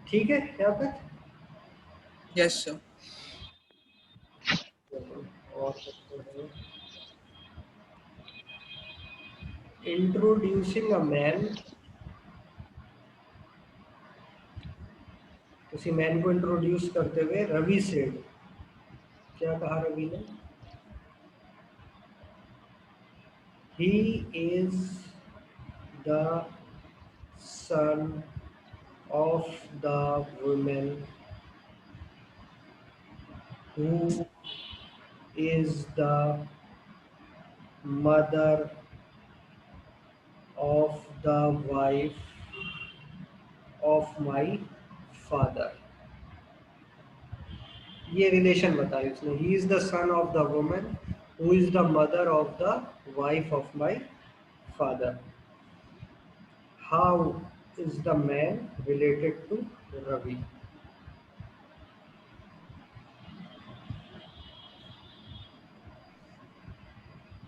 ठीक है यहाँ तक? Yes sir. और इंट्रोड्यूसिंग अ मैन, किसी मैन को इंट्रोड्यूस करते हुए रवि सेड, क्या कहा रवि ने? He is the son of the women who is the mother of the wife of my father. ये रिलेशन बताई उसने, he is the son of the woman who is the mother of the wife of my father. How is the man related to Ravi?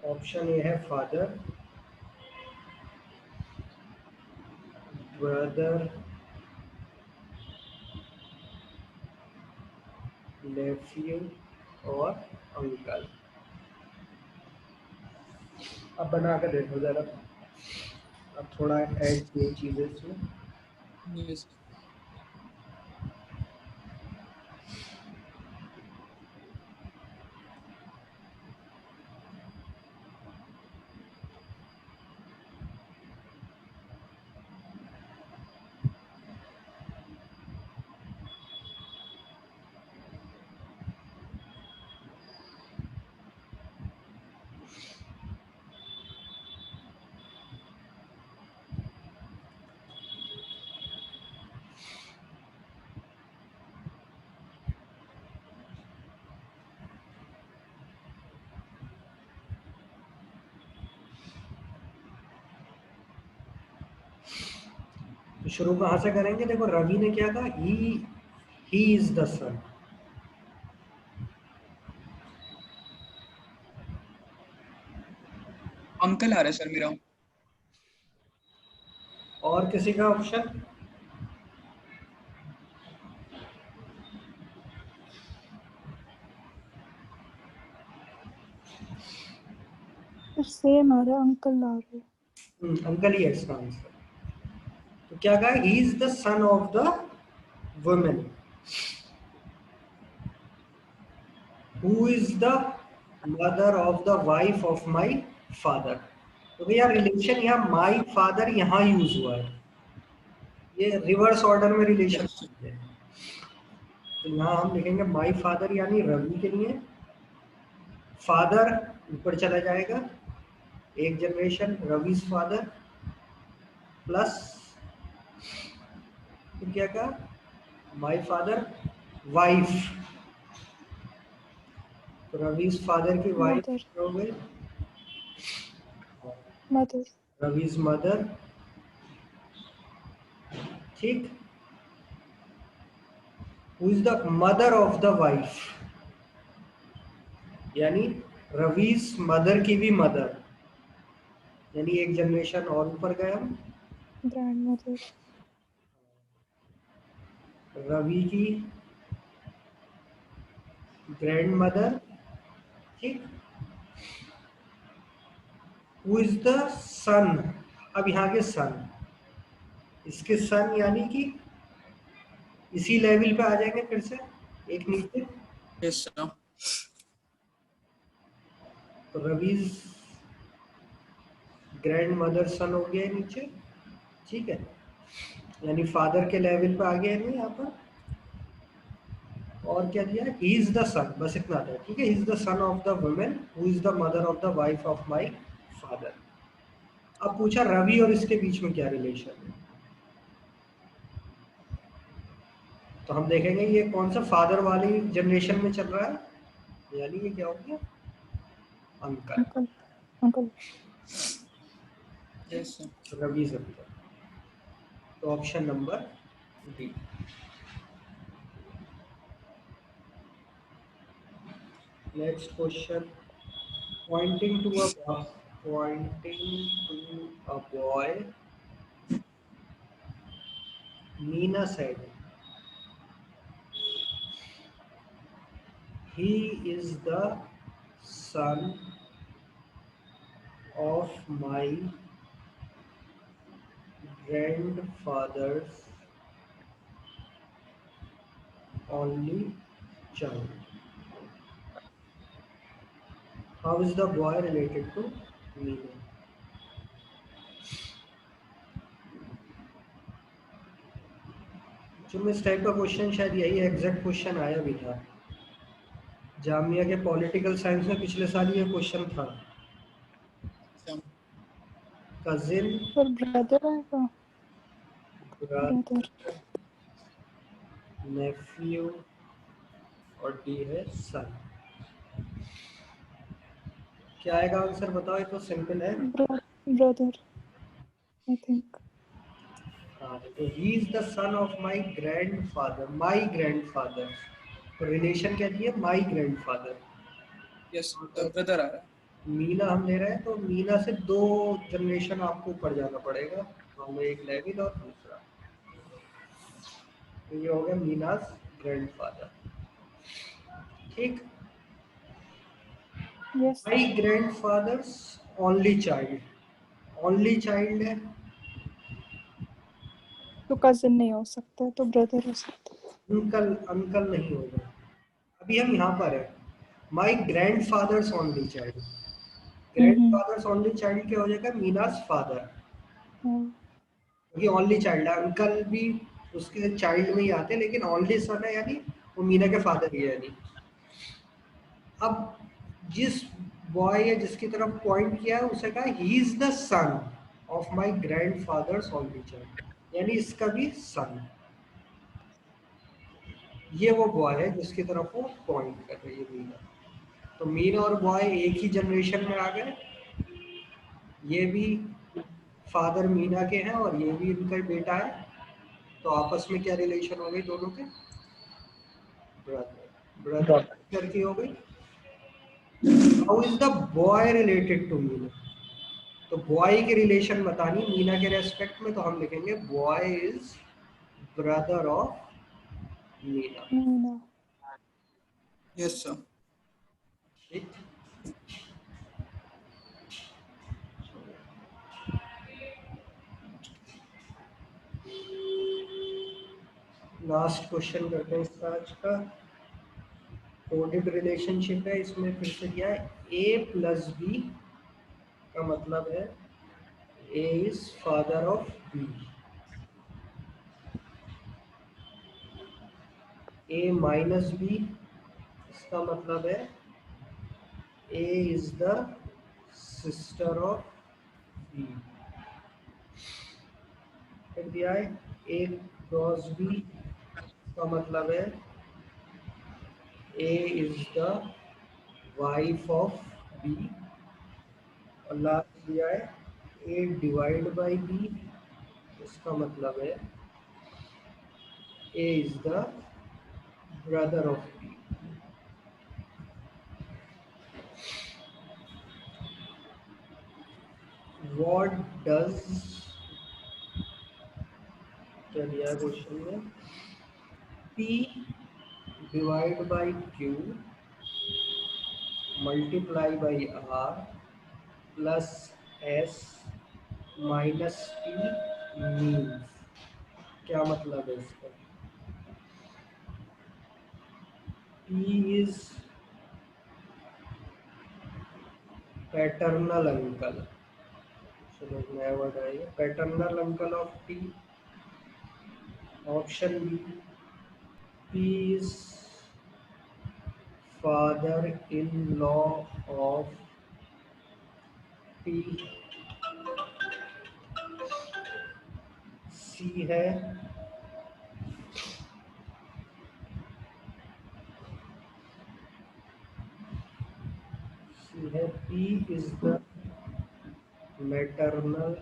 Option A है फादर, ब्रदर, नेफ्यू और अंकल। अब बना कर देखो जरा, अब थोड़ा ऐड किए चीजें इसमें। यस। तो शुरू कहाँ से करेंगे? देखो रवि ने क्या कहा, he is the son. Uncle आ रहा है सर मेरा। और किसी का ऑप्शन? फिर सेम आ रहा है, अंकल आ रहा है। अंकल ही है इसका आंसर। तो क्या कहा, he is the son of the women who is the mother of the wife of my father. तो भैया रिलेशन यहाँ माई फादर यहाँ यूज हुआ है, ये रिवर्स ऑर्डर में रिलेशन यस। है। तो यहाँ हम लिखेंगे माई फादर, यानी रवि के लिए फादर ऊपर चला जाएगा एक जनरेशन, रवि's फादर प्लस फिर क्या कहा, माई फादर वाइफ, तो रवि's फादर की वाइफ मदर, हो गई मदर। रवि's मदर। ठीक, who is the mother of the wife, यानी रवि's मदर की भी मदर, यानी एक जनरेशन और ऊपर गए हम। Grand mother. रवि की ग्रैंड मदर। ठीक, हु इज द सन, अब यहाँ के सन, इसके सन यानी कि इसी लेवल पे आ जाएंगे फिर से एक नीचे। Yes sir. तो रवि's ग्रैंड मदर सन हो गया है नीचे। ठीक है, यानी फादर के लेवल पे आ गया है नहीं यहाँ पर। और क्या दिया, ही इज द सन, बस इतना था, ठीक है। ही is the son of the women who is the mother of the wife of my father. अब पूछा रवि और इसके बीच में क्या रिलेशन है, तो हम देखेंगे ये कौन सा फादर वाली जनरेशन में चल रहा है, यानी ये क्या हो गया, uncle. Uncle uncle yes sir. Ravi से पूछा, तो option number D. Next question, pointing to a boy, Meena said, he is the son of my grandfather's only child. How is the boy related to Meena? जो इस टाइप का क्वेश्चन शायद यही एग्जैक्ट क्वेश्चन आया भी था जामिया के पॉलिटिकल साइंस में, पिछले साल ये क्वेश्चन था। कजिन, और ब्रदर आएगा, ब्रदर नेफ्यू और डी है सन। क्या आएगा आंसर बताओ, ये तो सिंपल है। Brother I think. हाँ, तो he is the son of my grandfather, my grandfather, तो रिलेशन क्या दिया, my grandfather. Yes the brother आ रहा है। मीना हम ले रहे हैं, तो मीना से 2 जनरेशन आपको ऊपर जाना पड़ेगा, तो हमें एक लेविन और दूसरा, तो ये हो गया मीनास ग्रैंडफादर, ठीक। Yes my grandfather's only child है, तो कजिन नहीं हो सकता, तो ब्रदर हो सकता। अंकल नहीं होगा। अभी हम यहाँ पर है, my grandfather's only child, grandfather's only child क्या हो जाएगा, मीनास फादर, ये ओनली चाइल्ड है, अंकल भी उसके चाइल्ड में ही आते हैं, लेकिन ओनली सन है, यानी वो मीना के फादर ही है। यानी अब जिस बॉय या जिसकी तरफ पॉइंट किया है उसे कहा he is the son of my grandfathers only child, यानी इसका भी सन, ये वो बॉय है जिसकी तरफ वो पॉइंट कर रही है मीना। तो मीना और बॉय एक ही जनरेशन में आ गए, ये भी फादर मीना के हैं और ये भी इनका बेटा है, तो आपस में क्या रिलेशन हो गई दोनों के, ब्रदर की हो गई। How is the boy related to Meena, तो बॉय की रिलेशन बतानी मीना के रेस्पेक्ट में, तो हम लिखेंगे boy is brother of Meena, yes sir. ठीक। लास्ट क्वेश्चन करते हैं इसका आज का, कोडेड रिलेशनशिप है, इसमें फिर से दिया है a प्लस बी का मतलब है a is father of b, a minus B इसका मतलब है a is the sister of b, फिर दिया है a क्रॉस b का मतलब है a is the wife of b, और लास्ट दिया है a डिवाइड बाई b, इसका मतलब है a is the brother of b। What does, क्या दिया है क्वेश्चन में, P divide by Q multiply by R plus S minus T means, क्या मतलब है इसका, P इज पैटर्नल अंकल, चलो नया वर्ड आएगा, paternal uncle of T। Option B, P is father-in-law of P, C है P is the maternal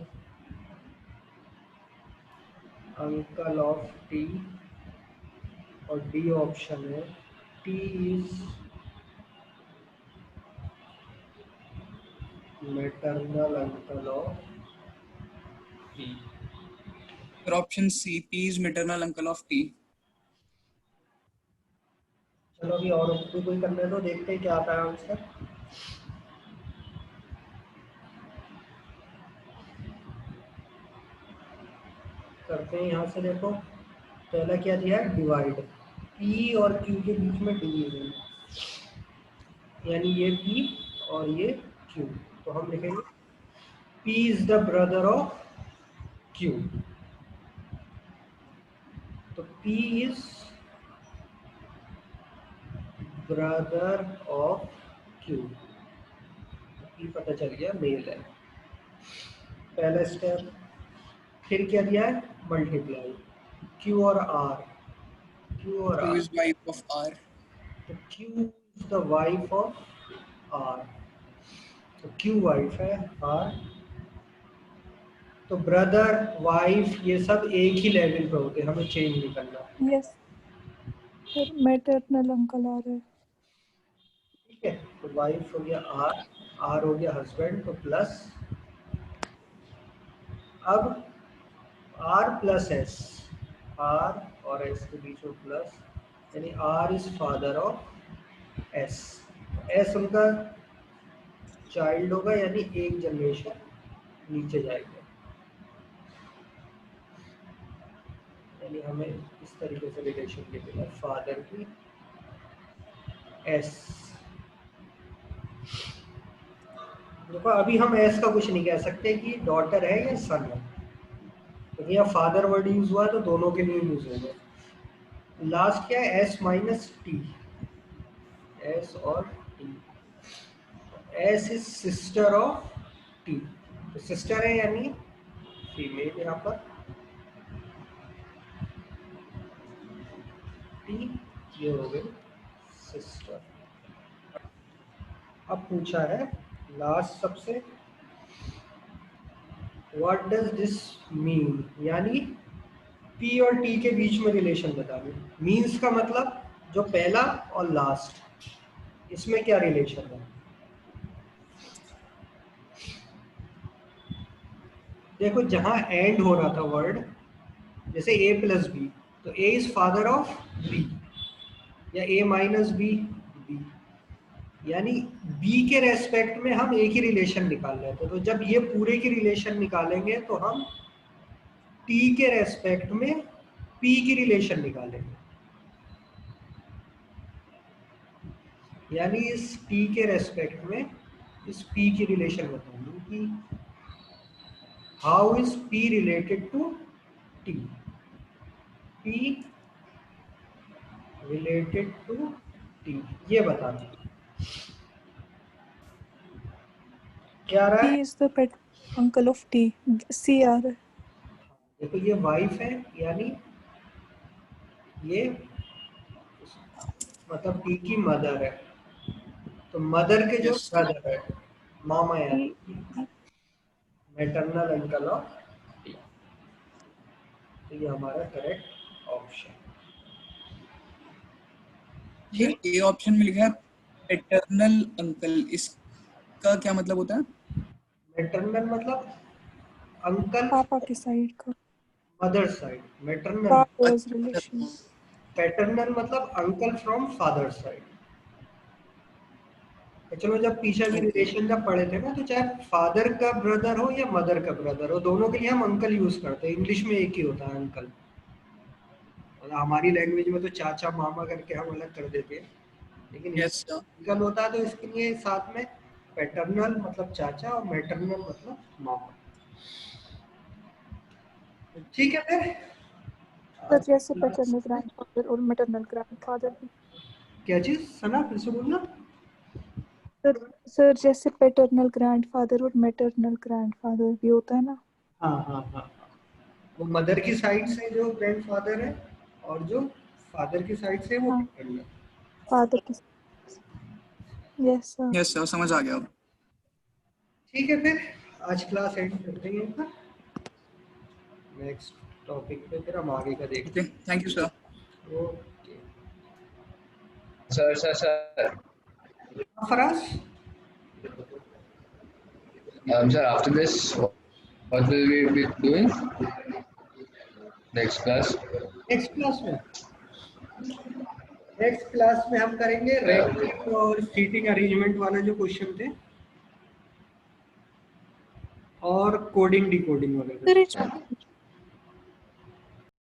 uncle of T और D ऑप्शन है T is maternal uncle of T। फिर option C, P is maternal uncle of T. चलो अभी और भी कोई करने दो, देखते हैं क्या आता है आंसर। करते हैं यहाँ से, देखो पहला क्या दिया है, डिवाइड, P और Q के बीच में डिवीजन, यानी ये P और ये Q, तो हम लिखेंगे P is the brother of Q, तो P is brother of Q, P पता चल गया मेल है, पहला स्टेप। फिर क्या दिया है, मल्टीप्लाई Q और R, Q और Q R, is wife of R. तो Q is the wife of R, तो Q वाइफ है R, तो ब्रदर वाइफ ये सब एक ही लेवल पे होते हैं, हमें चेंज नहीं करना। यस सर, मैटरनल अंकल आ रहा है। ठीक है, तो वाइफ हो गया R, R हो गया हस्बैंड, तो प्लस, अब R प्लस S, R और S के बीच में प्लस, यानी R is father of S, S उनका चाइल्ड होगा, यानी एक जनरेशन नीचे जाएगा, यानी हमें इस तरीके से रिलेशन लिखना है, फादर की S। देखो अभी हम एस का कुछ नहीं कह सकते कि डॉटर है या सन है, तो यहाँ फादर वर्ड यूज हुआ है तो दोनों के लिए यूज होगा। लास्ट क्या है, एस माइनस टी, एस और T, S is sister of T, तो सिस्टर है यानी फीमेल यहाँ पर, टी ये हो गई सिस्टर। अब पूछा है लास्ट सबसे, व्हाट डज दिस मीन, यानी P और T के बीच में रिलेशन बतानी। मीन्स का मतलब जो पहला और लास्ट, इसमें क्या रिलेशन है। देखो जहां एंड हो रहा था वर्ड, जैसे A प्लस बी, तो A is father of B, या A माइनस बी, B, यानी B के रेस्पेक्ट में हम एक ही रिलेशन निकाल रहे थे, तो जब ये पूरे की रिलेशन निकालेंगे तो हम T के रेस्पेक्ट में P की रिलेशन निकालेंगे, यानी इस T के रेस्पेक्ट में इस P की रिलेशन बताऊंगी कि how is P related to T, P related to T, ये बताना क्या रहा P है। is the pet uncle of T, C आ रहा है। देखो ये वाइफ है, यानी ये मतलब T की मदर है, तो मदर के जो यस। ब्रदर है, मामा P यानी मैटरनल अंकल ऑफ T, तो ये हमारा करेक्ट ऑप्शन। ये ए ऑप्शन में लिखा है पेटर्नल अंकल, इसका क्या मतलब होता है? मैटरनल मतलब अंकल पापा की साइड का, मदर साइड, मैटरनल, फादर्स अच्छा, रिलेशन। पैटर्नल मतलब अंकल फ्रॉम फादर साइड। चलो जब पीछे भी ओके। रिलेशन जब पढ़े थे ना, तो चाहे फादर का ब्रदर हो या मदर का ब्रदर हो, दोनों के लिए हम अंकल यूज करते हैं, इंग्लिश में एक ही होता है अंकल, और हमारी लैंग्वेज में तो चाचा मामा करके हम अलग कर देते हैं, लेकिन यस। अंकल होता है, तो इसके लिए साथ में पैटर्नल मतलब चाचा और मैटरनल मतलब मामा। ठीक है फिर सर जैसे पैटर्नल ग्रैंडफादर और मैटरनल ग्रैंडफादर भी। क्या चीज सना, फिर से बोलना। सर सर जैसे पैटर्नल ग्रैंडफादर और मैटरनल ग्रैंडफादर भी होता है ना। हाँ हाँ हाँ, वो मदर की साइड से जो ग्रैंडफादर है और जो फादर की साइड से वो हाँ paternal है। फादर की। Yes sir. यस सर, समझ आ गया अब। ठीक है, फिर आज क्लास एंड करते हैं यहाँ। नेक्स्ट टॉपिक पे फिर हम आगे का देखते ओके, थैंक यू सर। हैं। Okay Sir. Faraz, Sir, after this, what will we be doing? Next class? Next class में हम करेंगे Yeah. रैंकिंग और सीटिंग अरेंजमेंट वाला जो क्वेश्चन थे, और कोडिंग डिकोडिंग सर वगैरह।